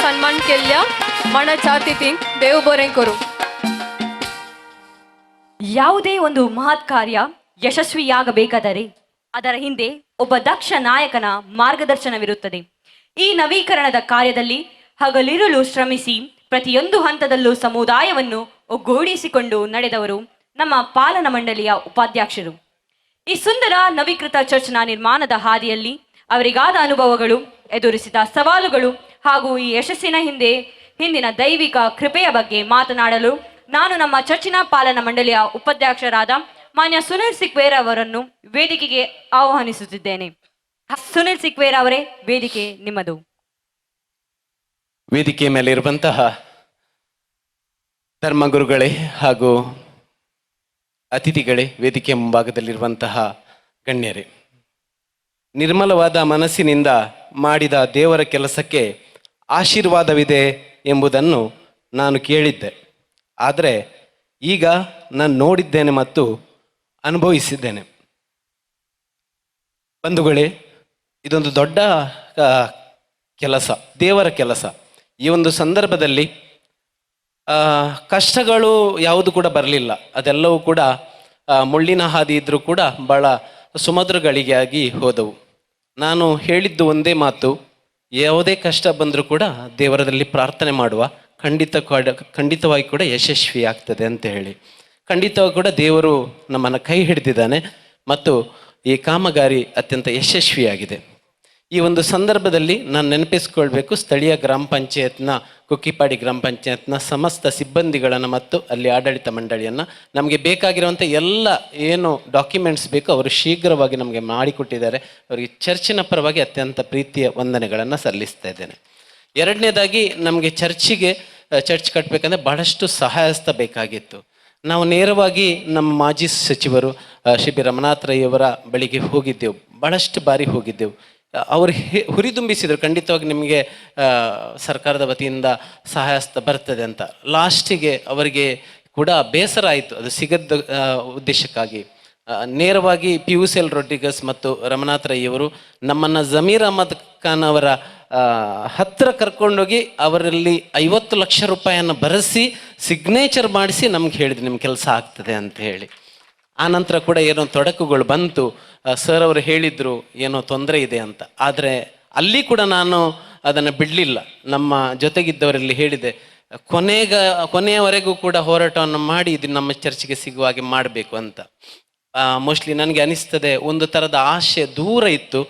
सन्मान केल्या मनाच्या अतिथींक देव बरें करूं. ಯಾವುದೇ ಒಂದು ಮಹತ್ ಕಾರ್ಯ ಯಶಸ್ವಿಯಾಗಬೇಕಾದರೆ ಅದರ ಹಿಂದೆ ಒಬ್ಬ ದಕ್ಷ ನಾಯಕನ ಮಾರ್ಗದರ್ಶನವಿರುತ್ತದೆ. ಈ ನವೀಕರಣದ ಕಾರ್ಯದಲ್ಲಿ ಹಗಲಿರುಳು ಶ್ರಮಿಸಿ ಪ್ರತಿಯೊಂದು ಹಂತದಲ್ಲೂ ಸಮುದಾಯವನ್ನು ಒಗ್ಗೂಡಿಸಿಕೊಂಡು ನಡೆದವರು ನಮ್ಮ ಪಾಲನಾ ಮಂಡಳಿಯ ಉಪಾಧ್ಯಕ್ಷರು. ಈ ಸುಂದರ ನವೀಕೃತ ಚರ್ಚ್ನ ನಿರ್ಮಾಣದ ಹಾದಿಯಲ್ಲಿ ಅವರಿಗಾದ ಅನುಭವಗಳು, ಎದುರಿಸಿದ ಸವಾಲುಗಳು ಹಾಗೂ ಈ ಯಶಸ್ಸಿನ ಹಿಂದಿನ ದೈವಿಕ ಕೃಪೆಯ ಬಗ್ಗೆ ಮಾತನಾಡಲು ನಾನು ನಮ್ಮ ಚರ್ಚಿನ ಪಾಲನಾ ಮಂಡಳಿಯ ಉಪಾಧ್ಯಕ್ಷರಾದ ಮಾನ್ಯ ಸುನಿಲ್ ಸಿಕ್ವೇರ್ ಅವರನ್ನು ವೇದಿಕೆಗೆ ಆಹ್ವಾನಿಸುತ್ತಿದ್ದೇನೆ. ಸುನಿಲ್ ಸಿಕ್ವೇರ್ ಅವರೇ, ವೇದಿಕೆ ನಿಮ್ಮದು. ವೇದಿಕೆ ಮೇಲೆ ಇರುವಂತಹ ಧರ್ಮಗುರುಗಳೇ ಹಾಗೂ ಅತಿಥಿಗಳೇ, ವೇದಿಕೆ ಮುಂಭಾಗದಲ್ಲಿರುವಂತಹ ಗಣ್ಯರೇ, ನಿರ್ಮಲವಾದ ಮನಸ್ಸಿನಿಂದ ಮಾಡಿದ ದೇವರ ಕೆಲಸಕ್ಕೆ ಆಶೀರ್ವಾದವಿದೆ ಎಂಬುದನ್ನು ನಾನು ಕೇಳಿದ್ದೆ. ಆದರೆ ಈಗ ನಾನು ನೋಡಿದ್ದೇನೆ ಮತ್ತು ಅನುಭವಿಸಿದ್ದೇನೆ. ಬಂಧುಗಳೇ, ಇದೊಂದು ದೊಡ್ಡ ಕೆಲಸ, ದೇವರ ಕೆಲಸ. ಈ ಒಂದು ಸಂದರ್ಭದಲ್ಲಿ ಕಷ್ಟಗಳು ಯಾವುದು ಕೂಡ ಬರಲಿಲ್ಲ. ಅದೆಲ್ಲವೂ ಕೂಡ ಮುಳ್ಳಿನ ಹಾದಿ ಇದ್ದರೂ ಕೂಡ ಭಾಳ ಸುಮಧುರಗಳಿಗಾಗಿ ಹೋದವು. ನಾನು ಹೇಳಿದ್ದು ಒಂದೇ ಮಾತು, ಯಾವುದೇ ಕಷ್ಟ ಬಂದರೂ ಕೂಡ ದೇವರದಲ್ಲಿ ಪ್ರಾರ್ಥನೆ ಮಾಡುವ, ಖಂಡಿತವಾಗಿ ಕೂಡ ಯಶಸ್ವಿ ಆಗ್ತದೆ ಅಂತ ಹೇಳಿ. ಖಂಡಿತವಾಗಿ ಕೂಡ ದೇವರು ನಮ್ಮನ್ನು ಕೈ ಹಿಡಿದಿದ್ದಾನೆ ಮತ್ತು ಈ ಕಾಮಗಾರಿ ಅತ್ಯಂತ ಯಶಸ್ವಿಯಾಗಿದೆ. ಈ ಒಂದು ಸಂದರ್ಭದಲ್ಲಿ ನಾನು ನೆನಪಿಸ್ಕೊಳ್ಬೇಕು, ಸ್ಥಳೀಯ ಗ್ರಾಮ ಪಂಚಾಯತ್ನ, ಕುಕ್ಕಿಪಾಡಿ ಗ್ರಾಮ ಪಂಚಾಯತ್ನ ಸಮಸ್ತ ಸಿಬ್ಬಂದಿಗಳನ್ನು ಮತ್ತು ಅಲ್ಲಿ ಆಡಳಿತ ಮಂಡಳಿಯನ್ನು, ನಮಗೆ ಬೇಕಾಗಿರುವಂಥ ಎಲ್ಲ ಏನು ಡಾಕ್ಯುಮೆಂಟ್ಸ್ ಬೇಕೋ ಅವರು ಶೀಘ್ರವಾಗಿ ನಮಗೆ ಮಾಡಿಕೊಟ್ಟಿದ್ದಾರೆ. ಅವರಿಗೆ ಚರ್ಚಿನ ಪರವಾಗಿ ಅತ್ಯಂತ ಪ್ರೀತಿಯ ವಂದನೆಗಳನ್ನು ಸಲ್ಲಿಸ್ತಾ ಇದ್ದೇನೆ. ಎರಡನೇದಾಗಿ, ನಮಗೆ ಚರ್ಚ್ ಕಟ್ಟಬೇಕಂದ್ರೆ ಬಹಳಷ್ಟು ಸಹಾಯಸ್ತ ಬೇಕಾಗಿತ್ತು. ನಾವು ನೇರವಾಗಿ ನಮ್ಮ ಮಾಜಿ ಸಚಿವರು ಶ್ರೀ ಬಿ ರಮನಾಥ್ ರೈ ಅವರ ಬಳಿಗೆ ಹೋಗಿದ್ದೆವು, ಬಹಳಷ್ಟು ಬಾರಿ ಹೋಗಿದ್ದೆವು. ಅವರು ಹುರಿದುಂಬಿಸಿದರು, ಖಂಡಿತವಾಗಿ ನಿಮಗೆ ಸರ್ಕಾರದ ವತಿಯಿಂದ ಸಹಾಯಸ್ತ ಬರ್ತದೆ ಅಂತ. ಲಾಸ್ಟಿಗೆ ಅವರಿಗೆ ಕೂಡ ಬೇಸರ ಆಯಿತು, ಅದು ಸಿಗದ ಉದ್ದೇಶಕ್ಕಾಗಿ ನೇರವಾಗಿ PUCL ರೊಡ್ರಿಗಸ್ ಮತ್ತು ರಮನಾಥ್ ರೈ ಅವರು ನಮ್ಮನ್ನು ಜಮೀರ್ ಅಹಮದ್ ಖಾನ್ ಅವರ ಹತ್ತಿರ ಕರ್ಕೊಂಡೋಗಿ ಅವರಲ್ಲಿ 50 ಲಕ್ಷ ರೂಪಾಯಿಯನ್ನು ಬರೆಸಿ ಸಿಗ್ನೇಚರ್ ಮಾಡಿಸಿ ನಮ್ಗೆ ಹೇಳಿದ್ರು, ನಿಮ್ಮ ಕೆಲಸ ಆಗ್ತದೆ ಅಂತ ಹೇಳಿ. ಆನಂತರ ಕೂಡ ಏನೋ ತೊಡಕುಗಳು ಬಂತು. ಸರ್ ಅವರು ಹೇಳಿದರು ಏನೋ ತೊಂದರೆ ಇದೆ ಅಂತ. ಆದರೆ ಅಲ್ಲಿ ಕೂಡ ನಾನು ಅದನ್ನು ಬಿಡಲಿಲ್ಲ. ನಮ್ಮ ಜೊತೆಗಿದ್ದವರಲ್ಲಿ ಹೇಳಿದೆ, ಕೊನೆಯವರೆಗೂ ಕೂಡ ಹೋರಾಟವನ್ನು ಮಾಡಿ ಇದು ನಮ್ಮ ಚರ್ಚಿಗೆ ಸಿಗುವ ಹಾಗೆ ಮಾಡಬೇಕು ಅಂತ. ಮೋಸ್ಟ್ಲಿ ನನಗೆ ಅನಿಸ್ತದೆ, ಒಂದು ಥರದ ಆಶೆ ದೂರ ಇತ್ತು.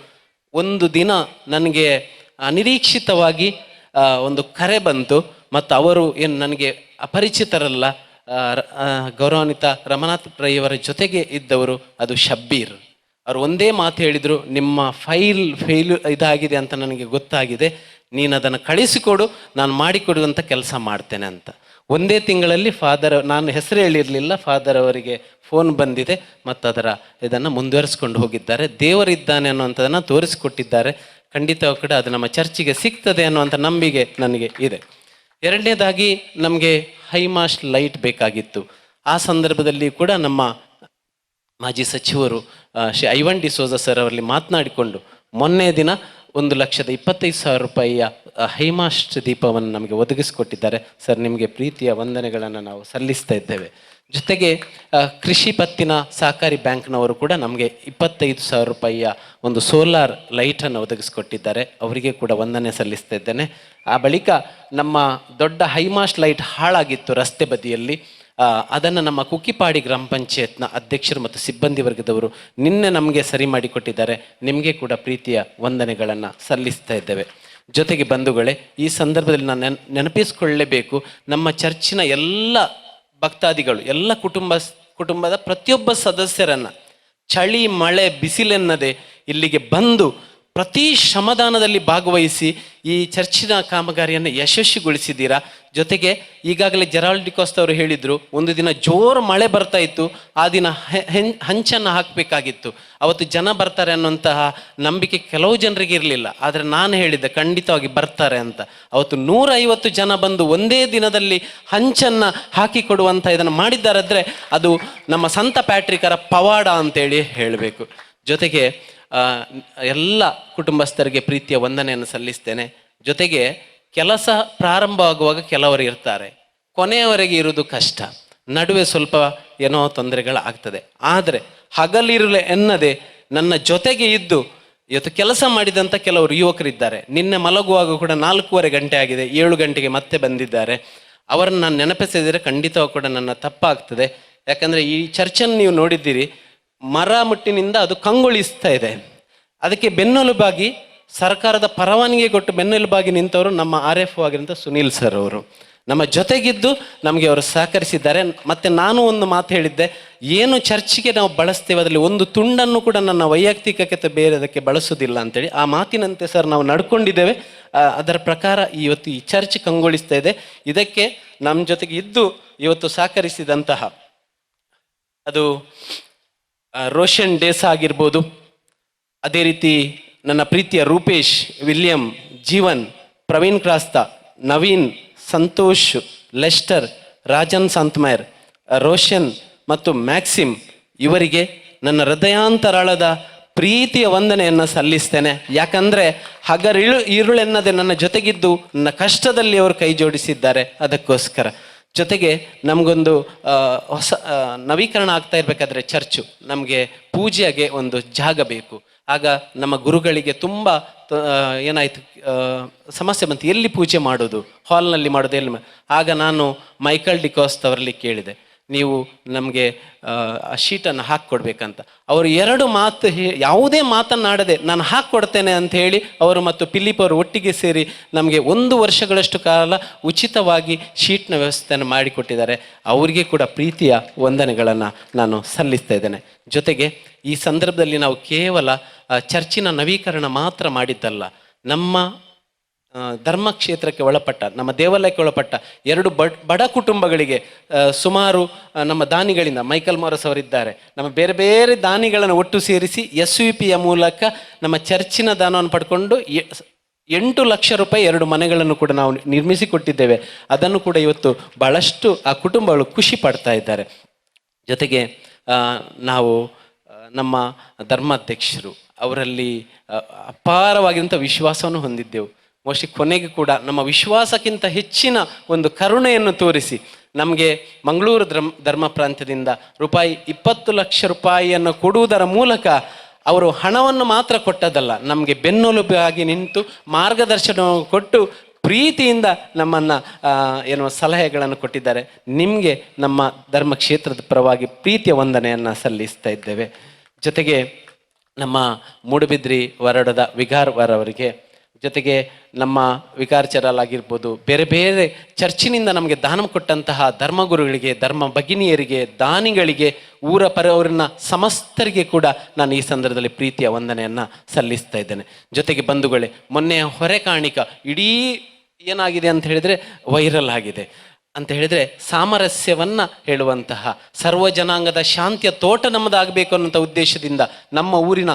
ಒಂದು ದಿನ ನನಗೆ ಅನಿರೀಕ್ಷಿತವಾಗಿ ಒಂದು ಕರೆ ಬಂತು, ಮತ್ತು ಅವರು ಏನು ನನಗೆ ಅಪರಿಚಿತರಲ್ಲ, ಗೌರವಾನ್ವಿತ ರಮನಾಥ್ ರೈ ಅವರ ಜೊತೆಗೆ ಇದ್ದವರು, ಅದು ಶಬ್ಬೀರ್. ಅವರು ಒಂದೇ ಮಾತು ಹೇಳಿದರು, ನಿಮ್ಮ ಫೈಲ್ ಇದಾಗಿದೆ ಅಂತ ನನಗೆ ಗೊತ್ತಾಗಿದೆ, ನೀನು ಅದನ್ನು ಕಳಿಸಿಕೊಡು, ನಾನು ಮಾಡಿಕೊಡುವಂಥ ಕೆಲಸ ಮಾಡ್ತೇನೆ ಅಂತ. ಒಂದೇ ತಿಂಗಳಲ್ಲಿ ನಾನು ಹೆಸರು ಹೇಳಿರಲಿಲ್ಲ, ಫಾದರ್ ಅವರಿಗೆ ಫೋನ್ ಬಂದಿದೆ ಮತ್ತು ಇದನ್ನು ಮುಂದುವರಿಸ್ಕೊಂಡು ಹೋಗಿದ್ದಾರೆ. ದೇವರಿದ್ದಾನೆ ಅನ್ನುವಂಥದ್ದನ್ನು ತೋರಿಸಿಕೊಟ್ಟಿದ್ದಾರೆ. ಖಂಡಿತ ಕೂಡ ಅದು ನಮ್ಮ ಚರ್ಚಿಗೆ ಸಿಗ್ತದೆ ಅನ್ನುವಂಥ ನಂಬಿಕೆ ನನಗೆ ಇದೆ. ಎರಡನೇದಾಗಿ ನಮಗೆ ಹೈಮಾಸ್ಟ್ ಲೈಟ್ ಬೇಕಾಗಿತ್ತು. ಆ ಸಂದರ್ಭದಲ್ಲಿ ಕೂಡ ನಮ್ಮ ಮಾಜಿ ಸಚಿವರು ಶ್ರೀ ಐವನ್ ಡಿಸೋಜ ಸರ್ ಅವರಲ್ಲಿ ಮಾತನಾಡಿಕೊಂಡು ಮೊನ್ನೆ ದಿನ 1,25,000 ರೂಪಾಯಿಯ ಹೈಮಾಸ್ಟ್ ದೀಪವನ್ನು ನಮಗೆ ಒದಗಿಸಿಕೊಟ್ಟಿದ್ದಾರೆ. ಸರ್, ನಿಮಗೆ ಪ್ರೀತಿಯ ವಂದನೆಗಳನ್ನು ನಾವು ಸಲ್ಲಿಸ್ತಾ ಇದ್ದೇವೆ. ಜೊತೆಗೆ ಕೃಷಿ ಪತ್ತಿನ ಸಹಕಾರಿ ಬ್ಯಾಂಕ್ನವರು ಕೂಡ ನಮಗೆ 25,000 ರೂಪಾಯಿಯ ಒಂದು ಸೋಲಾರ್ ಲೈಟನ್ನು ಒದಗಿಸಿಕೊಟ್ಟಿದ್ದಾರೆ. ಅವರಿಗೆ ಕೂಡ ವಂದನೆ ಸಲ್ಲಿಸ್ತಾ ಇದ್ದೇನೆ. ಆ ಬಳಿಕ ನಮ್ಮ ದೊಡ್ಡ ಹೈಮಾಸ್ಟ್ ಲೈಟ್ ಹಾಳಾಗಿತ್ತು ರಸ್ತೆ ಬದಿಯಲ್ಲಿ. ಅದನ್ನು ನಮ್ಮ ಕುಕ್ಕಿಪಾಡಿ ಗ್ರಾಮ ಪಂಚಾಯತ್ನ ಅಧ್ಯಕ್ಷರು ಮತ್ತು ಸಿಬ್ಬಂದಿ ವರ್ಗದವರು ನಿನ್ನೆ ನಮಗೆ ಸರಿ ಮಾಡಿಕೊಟ್ಟಿದ್ದಾರೆ. ನಿಮಗೆ ಕೂಡ ಪ್ರೀತಿಯ ವಂದನೆಗಳನ್ನು ಸಲ್ಲಿಸ್ತಾ ಇದ್ದೇವೆ. ಜೊತೆಗೆ ಬಂಧುಗಳೇ, ಈ ಸಂದರ್ಭದಲ್ಲಿ ನಾನು ನೆನಪಿಸಿಕೊಳ್ಳಲೇಬೇಕು, ನಮ್ಮ ಚರ್ಚಿನ ಎಲ್ಲ ಭಕ್ತಾದಿಗಳು, ಎಲ್ಲ ಕುಟುಂಬದ ಪ್ರತಿಯೊಬ್ಬ ಸದಸ್ಯರನ್ನು ಚಳಿ ಮಳೆ ಬಿಸಿಲೆನ್ನದೆ ಇಲ್ಲಿಗೆ ಬಂದು ಪ್ರತಿ ಶ್ರಮದಾನದಲ್ಲಿ ಭಾಗವಹಿಸಿ ಈ ಚರ್ಚಿನ ಕಾಮಗಾರಿಯನ್ನು ಯಶಸ್ವಿಗೊಳಿಸಿದ್ದೀರಾ. ಜೊತೆಗೆ ಈಗಾಗಲೇ ಜೆರಾಲ್ಡ್ ಡಿಕೋಸ್ಟ್ ಅವರು ಹೇಳಿದರು, ಒಂದು ದಿನ ಜೋರು ಮಳೆ ಬರ್ತಾ ಇತ್ತು, ಆ ದಿನ ಹಂಚನ್ನು ಹಾಕಬೇಕಾಗಿತ್ತು, ಅವತ್ತು ಜನ ಬರ್ತಾರೆ ಅನ್ನುವಂತಹ ನಂಬಿಕೆ ಕೆಲವು ಜನರಿಗೆ ಇರಲಿಲ್ಲ. ಆದರೆ ನಾನು ಹೇಳಿದ್ದೆ ಖಂಡಿತವಾಗಿ ಬರ್ತಾರೆ ಅಂತ. ಅವತ್ತು 150 ಜನ ಬಂದು ಒಂದೇ ದಿನದಲ್ಲಿ ಹಂಚನ್ನು ಹಾಕಿಕೊಡುವಂಥ ಇದನ್ನು ಮಾಡಿದ್ದಾರಾದರೆ ಅದು ನಮ್ಮ ಸಂತ ಪ್ಯಾಟ್ರಿಕರ ಪವಾಡ ಅಂತೇಳಿ ಹೇಳಬೇಕು. ಜೊತೆಗೆ ಎಲ್ಲ ಕುಟುಂಬಸ್ಥರಿಗೆ ಪ್ರೀತಿಯ ವಂದನೆಯನ್ನು ಸಲ್ಲಿಸ್ತೇನೆ. ಜೊತೆಗೆ ಕೆಲಸ ಪ್ರಾರಂಭವಾಗುವಾಗ ಕೆಲವರು ಇರ್ತಾರೆ, ಕೊನೆಯವರೆಗೆ ಇರುವುದು ಕಷ್ಟ, ನಡುವೆ ಸ್ವಲ್ಪ ಏನೋ ತೊಂದರೆಗಳಾಗ್ತದೆ. ಆದರೆ ಹಗಲಿರುಳು ಎನ್ನದೆ ನನ್ನ ಜೊತೆಗೆ ಇದ್ದು ಇವತ್ತು ಕೆಲಸ ಮಾಡಿದಂಥ ಕೆಲವರು ಯುವಕರಿದ್ದಾರೆ. ನಿನ್ನೆ ಮಲಗುವಾಗ ಕೂಡ 4:15 ಗಂಟೆ ಆಗಿದೆ, 7 ಗಂಟೆಗೆ ಮತ್ತೆ ಬಂದಿದ್ದಾರೆ. ಅವರನ್ನು ನಾನು ನೆನಪಿಸಿದರೆ ಖಂಡಿತವಾಗಿ ಕೂಡ ನನ್ನ ತಪ್ಪಾಗ್ತದೆ. ಯಾಕಂದರೆ ಈ ಚರ್ಚನ್ನು ನೀವು ನೋಡಿದ್ದೀರಿ, ಮರ ಮುಟ್ಟಿನಿಂದ ಅದು ಕಂಗೊಳಿಸ್ತಾ ಇದೆ. ಅದಕ್ಕೆ ಬೆನ್ನೆಲುಬಾಗಿ ಸರ್ಕಾರದ ಪರವಾನಗಿ ಕೊಟ್ಟು ಬೆನ್ನೆಲುಬಾಗಿ ನಿಂತವರು ನಮ್ಮ RFO ಆಗಿರೋಂಥ ಸುನೀಲ್ ಸರ್ ಅವರು ನಮ್ಮ ಜೊತೆಗಿದ್ದು ನಮಗೆ ಅವರು ಸಹಕರಿಸಿದ್ದಾರೆ. ಮತ್ತು ನಾನು ಒಂದು ಮಾತು ಹೇಳಿದ್ದೆ, ಏನು ಚರ್ಚಿಗೆ ನಾವು ಬಳಸ್ತೇವೆ ಅದರಲ್ಲಿ ಒಂದು ತುಂಡನ್ನು ಕೂಡ ನನ್ನ ವೈಯಕ್ತಿಕತೆ ಬೇರೆದಕ್ಕೆ ಬಳಸೋದಿಲ್ಲ ಅಂತೇಳಿ ಆ ಮಾತಿನಂತೆ ಸರ್ ನಾವು ನಡ್ಕೊಂಡಿದ್ದೇವೆ. ಅದರ ಪ್ರಕಾರ ಇವತ್ತು ಈ ಚರ್ಚ್ ಕಂಗೊಳಿಸ್ತಾ ಇದೆ. ಇದಕ್ಕೆ ನಮ್ಮ ಜೊತೆಗೆ ಇದ್ದು ಇವತ್ತು ಸಹಕರಿಸಿದಂತಹ ಅದು ರೋಷನ್ ಡೇಸಾ ಆಗಿರ್ಬೋದು, ಅದೇ ರೀತಿ ನನ್ನ ಪ್ರೀತಿಯ ರೂಪೇಶ್, ವಿಲಿಯಂ, ಜೀವನ್, ಪ್ರವೀಣ್ ಕ್ರಾಸ್ತಾ, ನವೀನ್, ಸಂತೋಷ್, ಲೆಸ್ಟರ್, ರಾಜನ್ ಸಂತಮೈರ್, ರೋಷನ್ ಮತ್ತು ಮ್ಯಾಕ್ಸಿಮ್, ಇವರಿಗೆ ನನ್ನ ಹೃದಯಾಂತರಾಳದ ಪ್ರೀತಿಯ ವಂದನೆಯನ್ನು ಸಲ್ಲಿಸ್ತೇನೆ. ಯಾಕಂದರೆ ಹಗಲಿರುಳೆನ್ನದೆ ನನ್ನ ಜೊತೆಗಿದ್ದು ನನ್ನ ಕಷ್ಟದಲ್ಲಿ ಅವರು ಕೈ ಜೋಡಿಸಿದ್ದಾರೆ. ಅದಕ್ಕೋಸ್ಕರ ಜೊತೆಗೆ ನಮಗೊಂದು ಹೊಸ ನವೀಕರಣ ಆಗ್ತಾ ಇರಬೇಕಾದ್ರೆ ಚರ್ಚು ನಮಗೆ ಪೂಜೆಗೆ ಒಂದು ಜಾಗ ಬೇಕು. ಆಗ ನಮ್ಮ ಗುರುಗಳಿಗೆ ತುಂಬ ಏನಾಯಿತು, ಸಮಸ್ಯೆ ಬಂತು, ಎಲ್ಲಿ ಪೂಜೆ ಮಾಡೋದು, ಹಾಲ್ನಲ್ಲಿ ಮಾಡೋದು ಎಲ್ಲಿ. ಆಗ ನಾನು ಮೈಕಲ್ ಡಿಕೋಸ್ಟ್ ಅವರಲ್ಲಿ ಕೇಳಿದೆ, ನೀವು ನಮಗೆ ಆ ಶೀಟನ್ನು ಹಾಕಿಕೊಡ್ಬೇಕಂತ. ಅವರು 2 ಮಾತು ಯಾವುದೇ ಮಾತನ್ನಾಡದೆ ನಾನು ಹಾಕ್ಕೊಡ್ತೇನೆ ಅಂತ ಹೇಳಿ ಅವರು ಮತ್ತು ಫಿಲಿಪ್ ಅವರು ಒಟ್ಟಿಗೆ ಸೇರಿ ನಮಗೆ 1 ವರ್ಷಗಳಷ್ಟು ಕಾಲ ಉಚಿತವಾಗಿ ಶೀಟ್ನ ವ್ಯವಸ್ಥೆಯನ್ನು ಮಾಡಿಕೊಟ್ಟಿದ್ದಾರೆ. ಅವರಿಗೆ ಕೂಡ ಪ್ರೀತಿಯ ವಂದನೆಗಳನ್ನು ನಾನು ಸಲ್ಲಿಸ್ತಾ ಇದ್ದೇನೆ. ಜೊತೆಗೆ ಈ ಸಂದರ್ಭದಲ್ಲಿ ನಾವು ಕೇವಲ ಚರ್ಚಿನ ನವೀಕರಣ ಮಾತ್ರ ಮಾಡಿದ್ದಲ್ಲ, ನಮ್ಮ ಧರ್ಮಕ್ಷೇತ್ರಕ್ಕೆ ಒಳಪಟ್ಟ, ನಮ್ಮ ದೇವಾಲಯಕ್ಕೆ ಒಳಪಟ್ಟ 2 ಬಡ ಕುಟುಂಬಗಳಿಗೆ ಸುಮಾರು ನಮ್ಮ ದಾನಿಗಳಿಂದ ಮೈಕಲ್ ಮಾರಸ್ ಅವರಿದ್ದಾರೆ, ನಮ್ಮ ಬೇರೆ ಬೇರೆ ದಾನಿಗಳನ್ನು ಒಟ್ಟು ಸೇರಿಸಿ SVPಯ ಮೂಲಕ ನಮ್ಮ ಚರ್ಚಿನ ದಾನವನ್ನು ಪಡ್ಕೊಂಡು 8 ಲಕ್ಷ ರೂಪಾಯಿ 2 ಮನೆಗಳನ್ನು ಕೂಡ ನಾವು ನಿರ್ಮಿಸಿಕೊಟ್ಟಿದ್ದೇವೆ. ಅದನ್ನು ಕೂಡ ಇವತ್ತು ಬಹಳಷ್ಟು ಆ ಕುಟುಂಬಗಳು ಖುಷಿ ಪಡ್ತಾ ಇದ್ದಾರೆ. ಜೊತೆಗೆ ನಾವು ನಮ್ಮ ಧರ್ಮಾಧ್ಯಕ್ಷರು ಅವರಲ್ಲಿ ಅಪಾರವಾಗಿರುವಂಥ ವಿಶ್ವಾಸವನ್ನು ಹೊಂದಿದ್ದೆವು. ಮೋಸ್ಟ್ಲಿ ಕೊನೆಗೆ ಕೂಡ ನಮ್ಮ ವಿಶ್ವಾಸಕ್ಕಿಂತ ಹೆಚ್ಚಿನ ಒಂದು ಕರುಣೆಯನ್ನು ತೋರಿಸಿ ನಮಗೆ ಮಂಗಳೂರು ಧರ್ಮ ಪ್ರಾಂತ್ಯದಿಂದ ರೂಪಾಯಿ 20 ಲಕ್ಷ ರೂಪಾಯಿಯನ್ನು ಕೊಡುವುದರ ಮೂಲಕ ಅವರು ಹಣವನ್ನು ಮಾತ್ರ ಕೊಟ್ಟದಲ್ಲ, ನಮಗೆ ಬೆನ್ನೆಲುಬಾಗಿ ನಿಂತು ಮಾರ್ಗದರ್ಶನ ಕೊಟ್ಟು ಪ್ರೀತಿಯಿಂದ ನಮ್ಮನ್ನು ಏನು ಸಲಹೆಗಳನ್ನು ಕೊಟ್ಟಿದ್ದಾರೆ. ನಿಮಗೆ ನಮ್ಮ ಧರ್ಮ ಕ್ಷೇತ್ರದ ಪರವಾಗಿ ಪ್ರೀತಿಯ ವಂದನೆಯನ್ನು ಸಲ್ಲಿಸ್ತಾ ಇದ್ದೇವೆ. ಜೊತೆಗೆ ನಮ್ಮ ಮೂಡುಬಿದ್ರಿ ವರಡದ ವಿಗಾರ್ವರವರಿಗೆ, ಜೊತೆಗೆ ನಮ್ಮ ವಿಕಾರ್ಚರಲಾಗಿರ್ಬೋದು, ಬೇರೆ ಬೇರೆ ಚರ್ಚಿನಿಂದ ನಮಗೆ ದಾನ ಕೊಟ್ಟಂತಹ ಧರ್ಮಗುರುಗಳಿಗೆ, ಧರ್ಮ ಭಗಿನಿಯರಿಗೆ, ದಾನಿಗಳಿಗೆ, ಊರಿನ ಸಮಸ್ತರಿಗೆ ಕೂಡ ನಾನು ಈ ಸಂದರ್ಭದಲ್ಲಿ ಪ್ರೀತಿಯ ವಂದನೆಯನ್ನು ಸಲ್ಲಿಸ್ತಾ ಇದ್ದೇನೆ. ಜೊತೆಗೆ ಬಂಧುಗಳೇ, ಮೊನ್ನೆ ಹೊರೆ ಕಾಣಿಕ ಇಡೀ ಏನಾಗಿದೆ ಅಂತ ಹೇಳಿದರೆ ವೈರಲ್ ಆಗಿದೆ ಅಂತ ಹೇಳಿದರೆ, ಸಾಮರಸ್ಯವನ್ನು ಹೇಳುವಂತಹ ಸರ್ವ ಜನಾಂಗದ ಶಾಂತಿಯ ತೋಟ ನಮ್ಮದಾಗಬೇಕು ಅನ್ನೋಂಥ ಉದ್ದೇಶದಿಂದ ನಮ್ಮ ಊರಿನ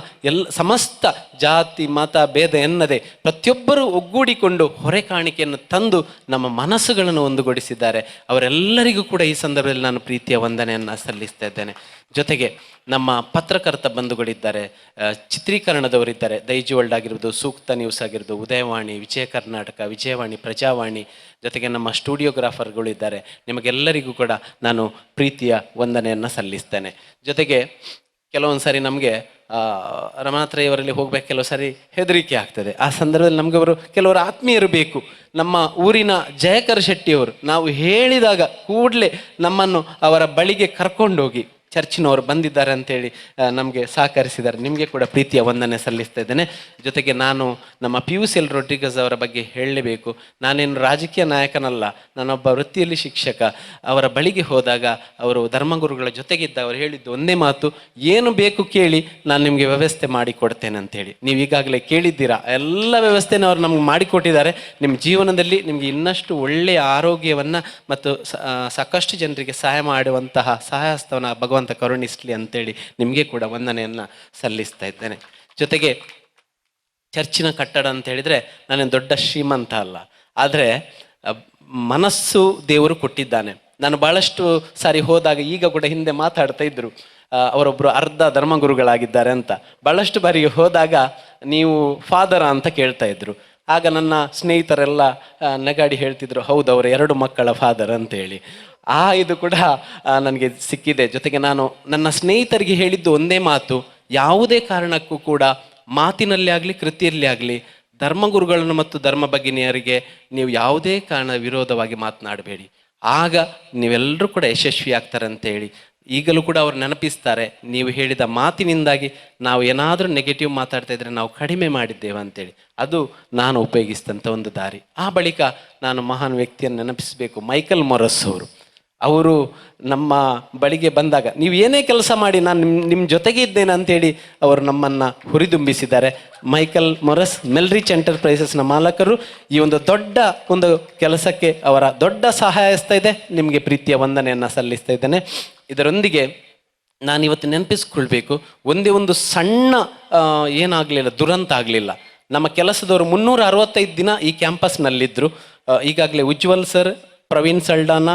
ಸಮಸ್ತ ಜಾತಿ ಮತ ಭೇದ ಎನ್ನದೆ ಪ್ರತಿಯೊಬ್ಬರೂ ಒಗ್ಗೂಡಿಕೊಂಡು ಹೊರೆ ಕಾಣಿಕೆಯನ್ನು ತಂದು ನಮ್ಮ ಮನಸ್ಸುಗಳನ್ನು ಒಂದುಗೂಡಿಸಿದ್ದಾರೆ. ಅವರೆಲ್ಲರಿಗೂ ಕೂಡ ಈ ಸಂದರ್ಭದಲ್ಲಿ ನಾನು ಪ್ರೀತಿಯ ವಂದನೆಯನ್ನು ಸಲ್ಲಿಸ್ತಾ ಇದ್ದೇನೆ. ಜೊತೆಗೆ ನಮ್ಮ ಪತ್ರಕರ್ತ ಬಂಧುಗಳಿದ್ದಾರೆ, ಚಿತ್ರೀಕರಣದವರಿದ್ದಾರೆ, ದೈಜಿ ವರ್ಲ್ಡ್ ಆಗಿರ್ಬೋದು, ಸೂಕ್ತ ನ್ಯೂಸ್ ಆಗಿರ್ಬೋದು, ಉದಯವಾಣಿ, ವಿಜಯ ಕರ್ನಾಟಕ, ವಿಜಯವಾಣಿ, ಪ್ರಜಾವಾಣಿ, ಜೊತೆಗೆ ನಮ್ಮ ಸ್ಟುಡಿಯೋಗ್ರಾಫರ್ಗಳಿದ್ದಾರೆ. ನಿಮಗೆಲ್ಲರಿಗೂ ಕೂಡ ನಾನು ಪ್ರೀತಿಯ ವಂದನೆಯನ್ನು ಸಲ್ಲಿಸ್ತೇನೆ. ಜೊತೆಗೆ ಕೆಲವೊಂದು ಸಾರಿ ನಮಗೆ ರಮಾನಾಥರಯ್ಯವರಲ್ಲಿ ಹೋಗ್ಬೇಕು, ಕೆಲವು ಸಾರಿ ಹೆದರಿಕೆ ಆಗ್ತದೆ. ಆ ಸಂದರ್ಭದಲ್ಲಿ ನಮಗೆ ಕೆಲವರು ಆತ್ಮೀಯರು ಬೇಕು. ನಮ್ಮ ಊರಿನ ಜಯಕರ್ ಶೆಟ್ಟಿಯವರು ನಾವು ಹೇಳಿದಾಗ ಕೂಡಲೇ ನಮ್ಮನ್ನು ಅವರ ಬಳಿಗೆ ಕರ್ಕೊಂಡೋಗಿ ಚರ್ಚಿನವರು ಬಂದಿದ್ದಾರೆ ಅಂತೇಳಿ ನಮಗೆ ಸಹಕರಿಸಿದ್ದಾರೆ. ನಿಮಗೆ ಕೂಡ ಪ್ರೀತಿಯ ವಂದನೆ ಸಲ್ಲಿಸ್ತಾ ಇದ್ದೇನೆ. ಜೊತೆಗೆ ನಾನು ನಮ್ಮ PUCL ರೊಡ್ರಿಗಸ್ ಅವರ ಬಗ್ಗೆ ಹೇಳಲೇಬೇಕು. ನಾನೇನು ರಾಜಕೀಯ ನಾಯಕನಲ್ಲ, ನಾನೊಬ್ಬ ವೃತ್ತಿಯಲ್ಲಿ ಶಿಕ್ಷಕ. ಅವರ ಬಳಿಗೆ ಹೋದಾಗ ಅವರು ಧರ್ಮಗುರುಗಳ ಜೊತೆಗಿದ್ದ ಅವರು ಹೇಳಿದ್ದು ಒಂದೇ ಮಾತು, ಏನು ಬೇಕು ಕೇಳಿ, ನಾನು ನಿಮಗೆ ವ್ಯವಸ್ಥೆ ಮಾಡಿಕೊಡ್ತೇನೆ ಅಂತೇಳಿ. ನೀವು ಈಗಾಗಲೇ ಕೇಳಿದ್ದೀರಾ, ಎಲ್ಲ ವ್ಯವಸ್ಥೆನ ಅವರು ನಮ್ಗೆ ಮಾಡಿಕೊಟ್ಟಿದ್ದಾರೆ. ನಿಮ್ಮ ಜೀವನದಲ್ಲಿ ನಿಮಗೆ ಇನ್ನಷ್ಟು ಒಳ್ಳೆಯ ಆರೋಗ್ಯವನ್ನು ಮತ್ತು ಸಾಕಷ್ಟು ಜನರಿಗೆ ಸಹಾಯ ಮಾಡುವಂತಹ ಸಹಾಯಹಸ್ತವನ್ನು ಭಗವಂತ ಕರುಣಿಸಲಿ ಅಂತೇಳಿ ನಿಮಗೆ ಕೂಡ ವಂದನೆಯನ್ನು ಸಲ್ಲಿಸ್ತಾ ಇದ್ದೇನೆ. ಜೊತೆಗೆ ಚರ್ಚಿನ ಕಟ್ಟಡ ಅಂತ ಹೇಳಿದರೆ ನಾನೇನು ದೊಡ್ಡ ಶ್ರೀಮಂತ ಅಲ್ಲ, ಆದರೆ ಮನಸ್ಸು ದೇವರು ಕೊಟ್ಟಿದ್ದಾನೆ. ನಾನು ಭಾಳಷ್ಟು ಸಾರಿ ಹೋದಾಗ, ಈಗ ಕೂಡ ಹಿಂದೆ ಮಾತಾಡ್ತಾ ಇದ್ರು, ಅವರೊಬ್ಬರು ಅರ್ಧ ಧರ್ಮಗುರುಗಳಾಗಿದ್ದಾರೆ ಅಂತ. ಭಾಳಷ್ಟು ಬಾರಿ ಹೋದಾಗ ನೀವು ಫಾದರ ಅಂತ ಕೇಳ್ತಾ ಇದ್ರು. ಆಗ ನನ್ನ ಸ್ನೇಹಿತರೆಲ್ಲ ನಗಾಡಿ ಹೇಳ್ತಿದ್ರು, ಹೌದು ಅವರು 2 ಮಕ್ಕಳ ಫಾದರ್ ಅಂತೇಳಿ. ಇದು ಕೂಡ ನನಗೆ ಸಿಕ್ಕಿದೆ. ಜೊತೆಗೆ ನಾನು ನನ್ನ ಸ್ನೇಹಿತರಿಗೆ ಹೇಳಿದ್ದು ಒಂದೇ ಮಾತು, ಯಾವುದೇ ಕಾರಣಕ್ಕೂ ಕೂಡ ಮಾತಿನಲ್ಲಿ ಆಗಲಿ ಕೃತಿಯಲ್ಲಿ ಆಗಲಿ ಧರ್ಮಗುರುಗಳನ್ನು ಮತ್ತು ಧರ್ಮ ಭಗಿನಿಯರಿಗೆ ನೀವು ಯಾವುದೇ ಕಾರಣ ವಿರೋಧವಾಗಿ ಮಾತನಾಡಬೇಡಿ, ಆಗ ನೀವೆಲ್ಲರೂ ಕೂಡ ಯಶಸ್ವಿ ಆಗ್ತಾರೆ ಅಂತೇಳಿ ಈಗಲೂ ಕೂಡ ಅವ್ರು ನೆನಪಿಸ್ತಾರೆ. ನೀವು ಹೇಳಿದ ಮಾತಿನಿಂದಾಗಿ ನಾವು ಏನಾದರೂ ನೆಗೆಟಿವ್ ಮಾತಾಡ್ತಾ ಇದ್ರೆ ನಾವು ಕಡಿಮೆ ಮಾಡಿದ್ದೇವೆ ಅಂತೇಳಿ. ಅದು ನಾನು ಉಪಯೋಗಿಸಿದಂಥ ಒಂದು ದಾರಿ. ಆ ಬಳಿಕ ನಾನು ಮಹಾನ್ ವ್ಯಕ್ತಿಯನ್ನು ನೆನಪಿಸಬೇಕು, ಮೈಕಲ್ ಮೊರಸ್ ಅವರು ನಮ್ಮ ಬಳಿಗೆ ಬಂದಾಗ, ನೀವು ಏನೇ ಕೆಲಸ ಮಾಡಿ ನಾನು ನಿಮ್ಮ ಜೊತೆಗೆ ಇದ್ದೇನೆ ಅಂತೇಳಿ ಅವರು ನಮ್ಮನ್ನು ಹುರಿದುಂಬಿಸಿದ್ದಾರೆ. ಮೈಕಲ್ ಮೊರಸ್ ಮೆಲ್ರಿಚ್ ಎಂಟರ್ಪ್ರೈಸಸ್ನ ಮಾಲಕರು. ಈ ಒಂದು ದೊಡ್ಡ ಒಂದು ಕೆಲಸಕ್ಕೆ ಅವರ ದೊಡ್ಡ ಸಹಾಯ ಹಸ್ತ ಇದೆ. ನಿಮಗೆ ಪ್ರೀತಿಯ ವಂದನೆಯನ್ನು ಸಲ್ಲಿಸ್ತಾ ಇದ್ದೇನೆ. ಇದರೊಂದಿಗೆ ನಾನಿವತ್ತು ನೆನಪಿಸ್ಕೊಳ್ಬೇಕು, ಒಂದೇ ಒಂದು ಸಣ್ಣ ಏನಾಗಲಿಲ್ಲ, ದುರಂತ ಆಗಲಿಲ್ಲ. ನಮ್ಮ ಕೆಲಸದವರು 365 ದಿನ ಈ ಕ್ಯಾಂಪಸ್ನಲ್ಲಿದ್ದರು. ಈಗಾಗಲೇ ಉಜ್ವಲ್ ಸರ್, ಪ್ರವೀಣ್ ಸಲ್ಡಾನ,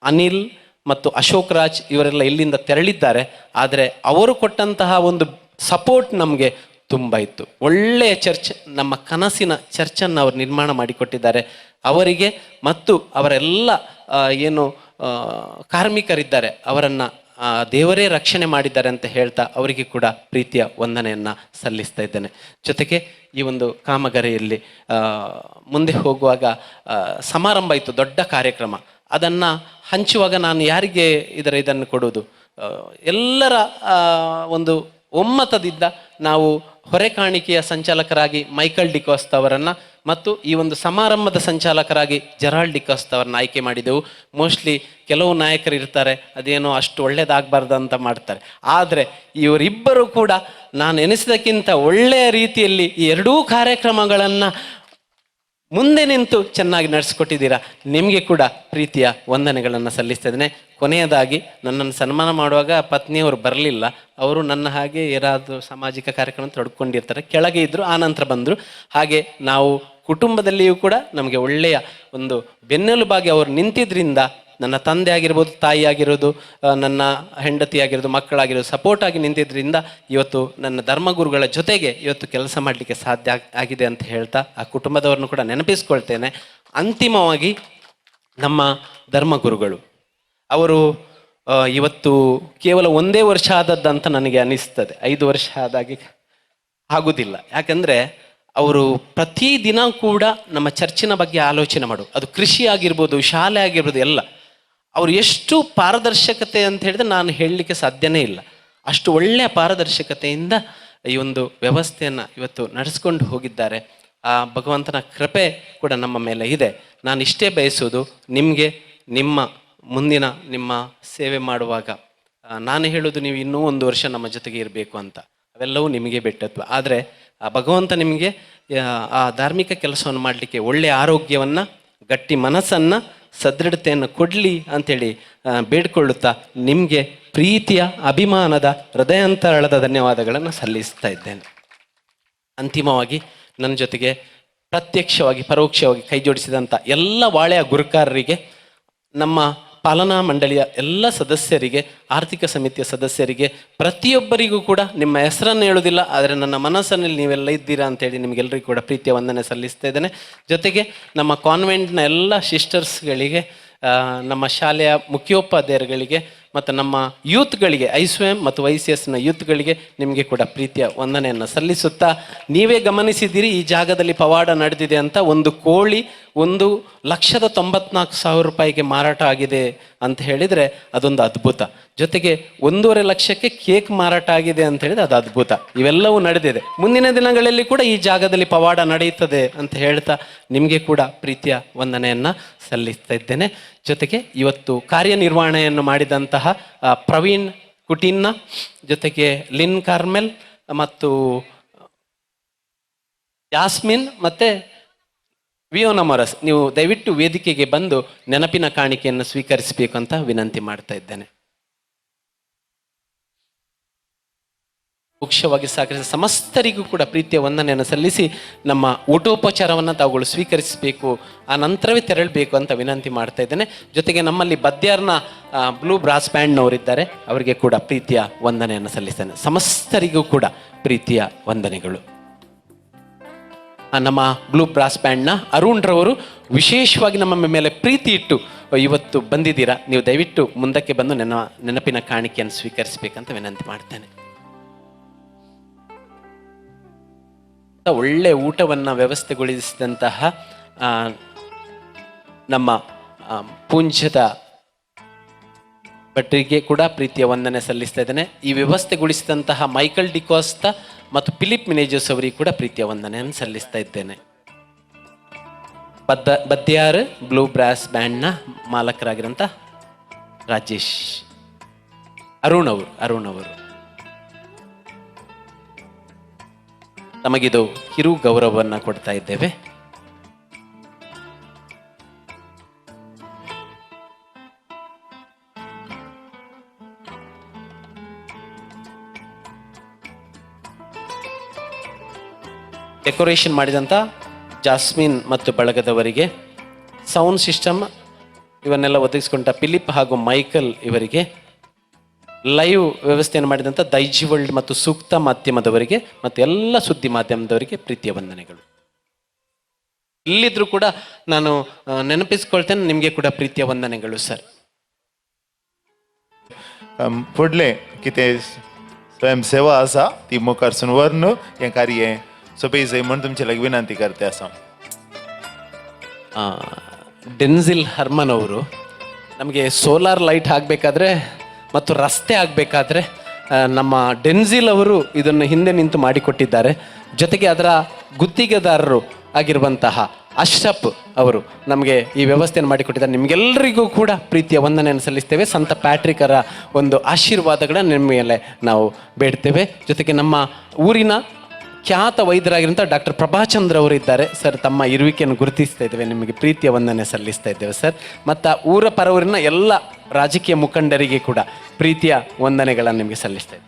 ಅನಿಲ್ ಮತ್ತು ಅಶೋಕ್ ರಾಜ್ ಇವರೆಲ್ಲ ಇಲ್ಲಿಂದ ತೆರಳಿದ್ದಾರೆ. ಆದರೆ ಅವರು ಕೊಟ್ಟಂತಹ ಒಂದು ಸಪೋರ್ಟ್ ನಮಗೆ ತುಂಬ ಇತ್ತು. ಒಳ್ಳೆಯ ಚರ್ಚ್, ನಮ್ಮ ಕನಸಿನ ಚರ್ಚನ್ನು ಅವರು ನಿರ್ಮಾಣ ಮಾಡಿಕೊಟ್ಟಿದ್ದಾರೆ. ಅವರಿಗೆ ಮತ್ತು ಅವರೆಲ್ಲ ಏನು ಕಾರ್ಮಿಕರಿದ್ದಾರೆ ಅವರನ್ನು ದೇವರೇ ರಕ್ಷಣೆ ಮಾಡಿದ್ದಾರೆ ಅಂತ ಹೇಳ್ತಾ ಅವರಿಗೆ ಕೂಡ ಪ್ರೀತಿಯ ವಂದನೆಯನ್ನು ಸಲ್ಲಿಸ್ತಾ ಇದ್ದೇನೆ. ಜೊತೆಗೆ ಈ ಒಂದು ಕಾಮಗಾರಿಯಲ್ಲಿ ಮುಂದೆ ಹೋಗುವಾಗ ಸಮಾರಂಭ ಇತ್ತು, ದೊಡ್ಡ ಕಾರ್ಯಕ್ರಮ. ಅದನ್ನು ಹಂಚುವಾಗ ನಾನು ಯಾರಿಗೆ ಇದನ್ನು ಕೊಡುವುದು, ಎಲ್ಲರ ಒಂದು ಒಮ್ಮತದಿಂದ ನಾವು ಹೊರೆ ಕಾಣಿಕೆಯ ಸಂಚಾಲಕರಾಗಿ ಮೈಕಲ್ ಡಿಕಾಸ್ಟ್ ಅವರನ್ನು ಮತ್ತು ಈ ಒಂದು ಸಮಾರಂಭದ ಸಂಚಾಲಕರಾಗಿ ಜೆರಾಲ್ಡ್ ಡಿಕಾಸ್ಟ್ ಅವರನ್ನು ಆಯ್ಕೆ ಮಾಡಿದೆವು. ಮೋಸ್ಟ್ಲಿ ಕೆಲವು ನಾಯಕರು ಇರ್ತಾರೆ, ಅದೇನೋ ಅಷ್ಟು ಒಳ್ಳೇದಾಗಬಾರ್ದು ಅಂತ ಮಾಡ್ತಾರೆ. ಆದರೆ ಇವರಿಬ್ಬರು ಕೂಡ ನಾನು ಎನಿಸಿದಕ್ಕಿಂತ ಒಳ್ಳೆಯ ರೀತಿಯಲ್ಲಿ ಈ ಎರಡೂ ಕಾರ್ಯಕ್ರಮಗಳನ್ನು ಮುಂದೆ ನಿಂತು ಚೆನ್ನಾಗಿ ನಡೆಸ್ಕೊಟ್ಟಿದ್ದೀರಾ. ನಿಮಗೆ ಕೂಡ ಪ್ರೀತಿಯ ವಂದನೆಗಳನ್ನು ಸಲ್ಲಿಸ್ತಾ ಇದ್ದೇನೆ. ಕೊನೆಯದಾಗಿ ನನ್ನನ್ನು ಸನ್ಮಾನ ಮಾಡುವಾಗ ಪತ್ನಿಯವರು ಬರಲಿಲ್ಲ. ಅವರು ನನ್ನ ಹಾಗೆ ಏನಾದರೂ ಸಾಮಾಜಿಕ ಕಾರ್ಯಕ್ರಮ ತೊಡ್ಕೊಂಡಿರ್ತಾರೆ, ಕೆಳಗೆ ಇದ್ದರು, ಆನಂತರ ಬಂದರು. ಹಾಗೆ ನಾವು ಕುಟುಂಬದಲ್ಲಿಯೂ ಕೂಡ ನಮಗೆ ಒಳ್ಳೆಯ ಒಂದು ಬೆನ್ನೆಲುಬಾಗಿ ಅವರು ನಿಂತಿದ್ದರಿಂದ, ನನ್ನ ತಂದೆ ಆಗಿರ್ಬೋದು, ತಾಯಿ ಆಗಿರೋದು, ನನ್ನ ಹೆಂಡತಿ ಆಗಿರೋದು, ಮಕ್ಕಳಾಗಿರೋದು ಸಪೋರ್ಟ್ ಆಗಿ ನಿಂತಿದ್ದರಿಂದ ಇವತ್ತು ನನ್ನ ಧರ್ಮಗುರುಗಳ ಜೊತೆಗೆ ಇವತ್ತು ಕೆಲಸ ಮಾಡಲಿಕ್ಕೆ ಸಾಧ್ಯ ಆಗಿದೆ ಅಂತ ಹೇಳ್ತಾ ಆ ಕುಟುಂಬದವ್ರನ್ನು ಕೂಡ ನೆನಪಿಸ್ಕೊಳ್ತೇನೆ. ಅಂತಿಮವಾಗಿ ನಮ್ಮ ಧರ್ಮಗುರುಗಳು ಅವರು ಇವತ್ತು ಕೇವಲ 1 ವರ್ಷ ಆದದ್ದಂತ ನನಗೆ ಅನಿಸ್ತದೆ. 5 ವರ್ಷ ಆದಾಗೆ ಆಗುವುದಿಲ್ಲ. ಯಾಕಂದರೆ ಅವರು ಪ್ರತಿದಿನ ಕೂಡ ನಮ್ಮ ಚರ್ಚಿನ ಬಗ್ಗೆ ಆಲೋಚನೆ ಮಾಡು, ಅದು ಕೃಷಿ ಆಗಿರ್ಬೋದು, ಶಾಲೆ ಆಗಿರ್ಬೋದು, ಎಲ್ಲ. ಅವರು ಎಷ್ಟು ಪಾರದರ್ಶಕತೆ ಅಂತ ಹೇಳಿದ್ರೆ ನಾನು ಹೇಳಲಿಕ್ಕೆ ಸಾಧ್ಯನೇ ಇಲ್ಲ. ಅಷ್ಟು ಒಳ್ಳೆಯ ಪಾರದರ್ಶಕತೆಯಿಂದ ಈ ಒಂದು ವ್ಯವಸ್ಥೆಯನ್ನು ಇವತ್ತು ನಡೆಸ್ಕೊಂಡು ಹೋಗಿದ್ದಾರೆ. ಆ ಭಗವಂತನ ಕೃಪೆ ಕೂಡ ನಮ್ಮ ಮೇಲೆ ಇದೆ. ನಾನು ಇಷ್ಟೇ ಬಯಸೋದು, ನಿಮಗೆ ನಿಮ್ಮ ಮುಂದಿನ ನಿಮ್ಮ ಸೇವೆ ಮಾಡುವಾಗ ನಾನು ಹೇಳೋದು, ನೀವು ಇನ್ನೂ 1 ವರ್ಷ ನಮ್ಮ ಜೊತೆಗೆ ಇರಬೇಕು ಅಂತ. ಅವೆಲ್ಲವೂ ನಿಮಗೆ ಬಿಟ್ಟದ್ದು. ಆದರೆ ಆ ಭಗವಂತ ನಿಮಗೆ ಆ ಧಾರ್ಮಿಕ ಕೆಲಸವನ್ನು ಮಾಡಲಿಕ್ಕೆ ಒಳ್ಳೆಯ ಆರೋಗ್ಯವನ್ನು, ಗಟ್ಟಿ ಮನಸ್ಸನ್ನು, ಸದೃಢತೆಯನ್ನು ಕೊಡಲಿ ಅಂಥೇಳಿ ಬೇಡ್ಕೊಳ್ಳುತ್ತಾ ನಿಮಗೆ ಪ್ರೀತಿಯ, ಅಭಿಮಾನದ, ಹೃದಯಾಂತರಾಳದ ಧನ್ಯವಾದಗಳನ್ನು ಸಲ್ಲಿಸ್ತಾ ಇದ್ದೇನೆ. ಅಂತಿಮವಾಗಿ ನನ್ನ ಜೊತೆಗೆ ಪ್ರತ್ಯಕ್ಷವಾಗಿ ಪರೋಕ್ಷವಾಗಿ ಕೈ ಜೋಡಿಸಿದಂಥ ಎಲ್ಲ ವಾಳೆಯ ಗುರುಕಾರರಿಗೆ, ನಮ್ಮ ಪಾಲನಾ ಮಂಡಳಿಯ ಎಲ್ಲ ಸದಸ್ಯರಿಗೆ, ಆರ್ಥಿಕ ಸಮಿತಿಯ ಸದಸ್ಯರಿಗೆ, ಪ್ರತಿಯೊಬ್ಬರಿಗೂ ಕೂಡ ನಿಮ್ಮ ಹೆಸರನ್ನು ಹೇಳೋದಿಲ್ಲ, ಆದರೆ ನನ್ನ ಮನಸ್ಸಿನಲ್ಲಿ ನೀವೆಲ್ಲ ಇದ್ದೀರಾ ಅಂತೇಳಿ ನಿಮಗೆಲ್ಲರಿಗೂ ಕೂಡ ಪ್ರೀತಿಯ ವಂದನೆ ಸಲ್ಲಿಸ್ತಾ ಇದ್ದೇನೆ. ಜೊತೆಗೆ ನಮ್ಮ ಕಾನ್ವೆಂಟ್ನ ಎಲ್ಲ ಸಿಸ್ಟರ್ಸ್ಗಳಿಗೆ, ನಮ್ಮ ಶಾಲೆಯ ಮುಖ್ಯೋಪಾಧ್ಯಾಯರುಗಳಿಗೆ ಮತ್ತು ನಮ್ಮ ಯೂತ್ಗಳಿಗೆ, ISWAM ಮತ್ತು YCSನ ಯೂತ್ಗಳಿಗೆ ನಿಮಗೆ ಕೂಡ ಪ್ರೀತಿಯ ವಂದನೆಯನ್ನು ಸಲ್ಲಿಸುತ್ತಾ, ನೀವೇ ಗಮನಿಸಿದ್ದೀರಿ ಈ ಜಾಗದಲ್ಲಿ ಪವಾಡ ನಡೆದಿದೆ ಅಂತ. ಒಂದು ಕೋಳಿ 1,94,000 ರೂಪಾಯಿಗೆ ಮಾರಾಟ ಆಗಿದೆ ಅಂತ ಹೇಳಿದರೆ ಅದೊಂದು ಅದ್ಭುತ. ಜೊತೆಗೆ 1.5 ಲಕ್ಷಕ್ಕೆ ಕೇಕ್ ಮಾರಾಟ ಆಗಿದೆ ಅಂತ ಹೇಳಿದರೆ ಅದು ಅದ್ಭುತ. ಇವೆಲ್ಲವೂ ನಡೆದಿದೆ. ಮುಂದಿನ ದಿನಗಳಲ್ಲಿ ಕೂಡ ಈ ಜಾಗದಲ್ಲಿ ಪವಾಡ ನಡೆಯುತ್ತದೆ ಅಂತ ಹೇಳ್ತಾ ನಿಮಗೆ ಕೂಡ ಪ್ರೀತಿಯ ವಂದನೆಯನ್ನು ಸಲ್ಲಿಸ್ತಾ ಇದ್ದೇನೆ. ಜೊತೆಗೆ ಇವತ್ತು ಕಾರ್ಯನಿರ್ವಹಣೆಯನ್ನು ಮಾಡಿದಂತಹ ಪ್ರವೀಣ್ ಕುಟಿನ್ನ, ಜೊತೆಗೆ ಲಿನ್ ಕಾರ್ಮೆಲ್ ಮತ್ತು ಯಾಸ್ಮಿನ್ ಮತ್ತು ವಿಯೋನಾ ಮೊರಸ್, ನೀವು ದಯವಿಟ್ಟು ವೇದಿಕೆಗೆ ಬಂದು ನೆನಪಿನ ಕಾಣಿಕೆಯನ್ನು ಸ್ವೀಕರಿಸಬೇಕು ಅಂತ ವಿನಂತಿ ಮಾಡ್ತಾ ಇದ್ದೇನೆ. ಮುಖ್ಯವಾಗಿ ಸಹಕರಿಸಿದ ಸಮಸ್ತರಿಗೂ ಕೂಡ ಪ್ರೀತಿಯ ವಂದನೆಯನ್ನು ಸಲ್ಲಿಸಿ ನಮ್ಮ ಊಟೋಪಚಾರವನ್ನು ತಾವುಗಳು ಸ್ವೀಕರಿಸಬೇಕು, ಆ ನಂತರವೇ ತೆರಳಬೇಕು ಅಂತ ವಿನಂತಿ ಮಾಡ್ತಾ ಇದ್ದೇನೆ. ಜೊತೆಗೆ ನಮ್ಮಲ್ಲಿ ಬದ್ಯಾರ್ನ ಬ್ಲೂ ಬ್ರಾಸ್ ಬ್ಯಾಂಡ್ನವರಿದ್ದಾರೆ, ಅವರಿಗೆ ಕೂಡ ಪ್ರೀತಿಯ ವಂದನೆಯನ್ನು ಸಲ್ಲಿಸ್ತೇನೆ. ಸಮಸ್ತರಿಗೂ ಕೂಡ ಪ್ರೀತಿಯ ವಂದನೆಗಳು. ನಮ್ಮ ಬ್ಲೂ ಬ್ರಾಸ್ ಬ್ಯಾಂಡ್ನ ಅರುಣ್ ರವರು ವಿಶೇಷವಾಗಿ ನಮ್ಮ ಮೇಲೆ ಪ್ರೀತಿ ಇಟ್ಟು ಇವತ್ತು ಬಂದಿದ್ದೀರಾ. ನೀವು ದಯವಿಟ್ಟು ಮುಂದಕ್ಕೆ ಬಂದು ನೆನಪಿನ ಕಾಣಿಕೆಯನ್ನು ಸ್ವೀಕರಿಸಬೇಕಂತ ವಿನಂತಿ ಮಾಡ್ತೇನೆ. ಒಳ್ಳೆ ಊಟವನ್ನು ವ್ಯವಸ್ಥೆಗೊಳಿಸಿದಂತಹ ನಮ್ಮ ಪೂಂಜದ ಭಟ್ರಿಗೆ ಕೂಡ ಪ್ರೀತಿಯ ವಂದನೆ ಸಲ್ಲಿಸ್ತಾ ಇದ್ದೇನೆ. ಈ ವ್ಯವಸ್ಥೆಗೊಳಿಸಿದಂತಹ ಮೈಕಲ್ ಡಿಕೋಸ್ತಾ ಮತ್ತು ಫಿಲಿಪ್ ಮಿನೇಜಸ್ ಅವರಿಗೆ ಕೂಡ ಪ್ರೀತಿಯ ವಂದನೆಯನ್ನು ಸಲ್ಲಿಸ್ತಾ ಇದ್ದೇನೆ. ಬದ್ಯಾರ್ ಬ್ಲೂ ಬ್ರಾಸ್ ಬ್ಯಾಂಡ್ನ ಮಾಲಕರಾಗಿರೋಂಥ ರಾಜೇಶ್, ಅರುಣ್ ಅವರು ತಮಗಿದು ಕಿರು ಗೌರವವನ್ನು ಕೊಡ್ತಾ ಇದ್ದೇವೆ. ಡೆಕೋರೇಷನ್ ಮಾಡಿದಂಥ ಜಾಸ್ಮಿನ್ ಮತ್ತು ಬಳಗದವರಿಗೆ, ಸೌಂಡ್ ಸಿಸ್ಟಮ್ ಇವನ್ನೆಲ್ಲ ಒದಗಿಸಿಕೊಂಡ ಫಿಲಿಪ್ ಹಾಗೂ ಮೈಕಲ್ ಇವರಿಗೆ, ಲೈವ್ ವ್ಯವಸ್ಥೆಯನ್ನು ಮಾಡಿದಂಥ ದೈಜಿ ವರ್ಲ್ಡ್ ಮತ್ತು ಸೂಕ್ತ ಮಾಧ್ಯಮದವರಿಗೆ ಮತ್ತು ಎಲ್ಲ ಸುದ್ದಿ ಮಾಧ್ಯಮದವರಿಗೆ ಪ್ರೀತಿಯ ವಂದನೆಗಳು. ಇಲ್ಲಿದ್ರೂ ಕೂಡ ನಾನು ನೆನಪಿಸ್ಕೊಳ್ತೇನೆ, ನಿಮಗೆ ಕೂಡ ಪ್ರೀತಿಯ ವಂದನೆಗಳು ಸರ್. फुडले कितें स्वयंसेवा आसा ती मुखार सुनवर न्हू हें कार्य सोंपें जाय म्हूण तुमचे लागीं विनंती करता आसा. ಡೆನ್ಸಿಲ್ ಹರ್ಮನ್ ಅವರು ನಮಗೆ ಸೋಲಾರ್ ಲೈಟ್ ಆಗಬೇಕಾದ್ರೆ ಮತ್ತು ರಸ್ತೆ ಆಗಬೇಕಾದ್ರೆ ನಮ್ಮ ಡೆನ್ಸಿಲ್ ಅವರು ಇದನ್ನು ಹಿಂದೆ ನಿಂತು ಮಾಡಿಕೊಟ್ಟಿದ್ದಾರೆ. ಜೊತೆಗೆ ಅದರ ಗುತ್ತಿಗೆದಾರರು ಆಗಿರುವಂತಹ ಅಶ್ರಫ್ ಅವರು ನಮಗೆ ಈ ವ್ಯವಸ್ಥೆಯನ್ನು ಮಾಡಿಕೊಟ್ಟಿದ್ದಾರೆ. ನಿಮಗೆಲ್ಲರಿಗೂ ಕೂಡ ಪ್ರೀತಿಯ ವಂದನೆಯನ್ನು ಸಲ್ಲಿಸ್ತೇವೆ. ಸಂತ ಪ್ಯಾಟ್ರಿಕರ ಒಂದು ಆಶೀರ್ವಾದಗಳನ್ನು ನಿಮ್ಮ ಮೇಲೆ ನಾವು ಬೇಡ್ತೇವೆ. ಜೊತೆಗೆ ನಮ್ಮ ಊರಿನ ಖ್ಯಾತ ವೈದ್ಯರಾಗಿರುವಂಥ ಡಾಕ್ಟರ್ ಪ್ರಭಾಚಂದ್ರ ಅವರು ಇದ್ದಾರೆ ಸರ್. ತಮ್ಮ ಇರುವಿಕೆಯನ್ನು ಗುರುತಿಸ್ತಾ ಇದ್ದೇವೆ, ನಿಮಗೆ ಪ್ರೀತಿಯ ವಂದನೆ ಸಲ್ಲಿಸ್ತಾ ಇದ್ದೇವೆ ಸರ್. ಮತ್ತು ಊರ ಪರವೂರಿನ ಎಲ್ಲ ರಾಜಕೀಯ ಮುಖಂಡರಿಗೆ ಕೂಡ ಪ್ರೀತಿಯ ವಂದನೆಗಳನ್ನು ನಿಮಗೆ ಸಲ್ಲಿಸ್ತಾ ಇದ್ದೇವೆ.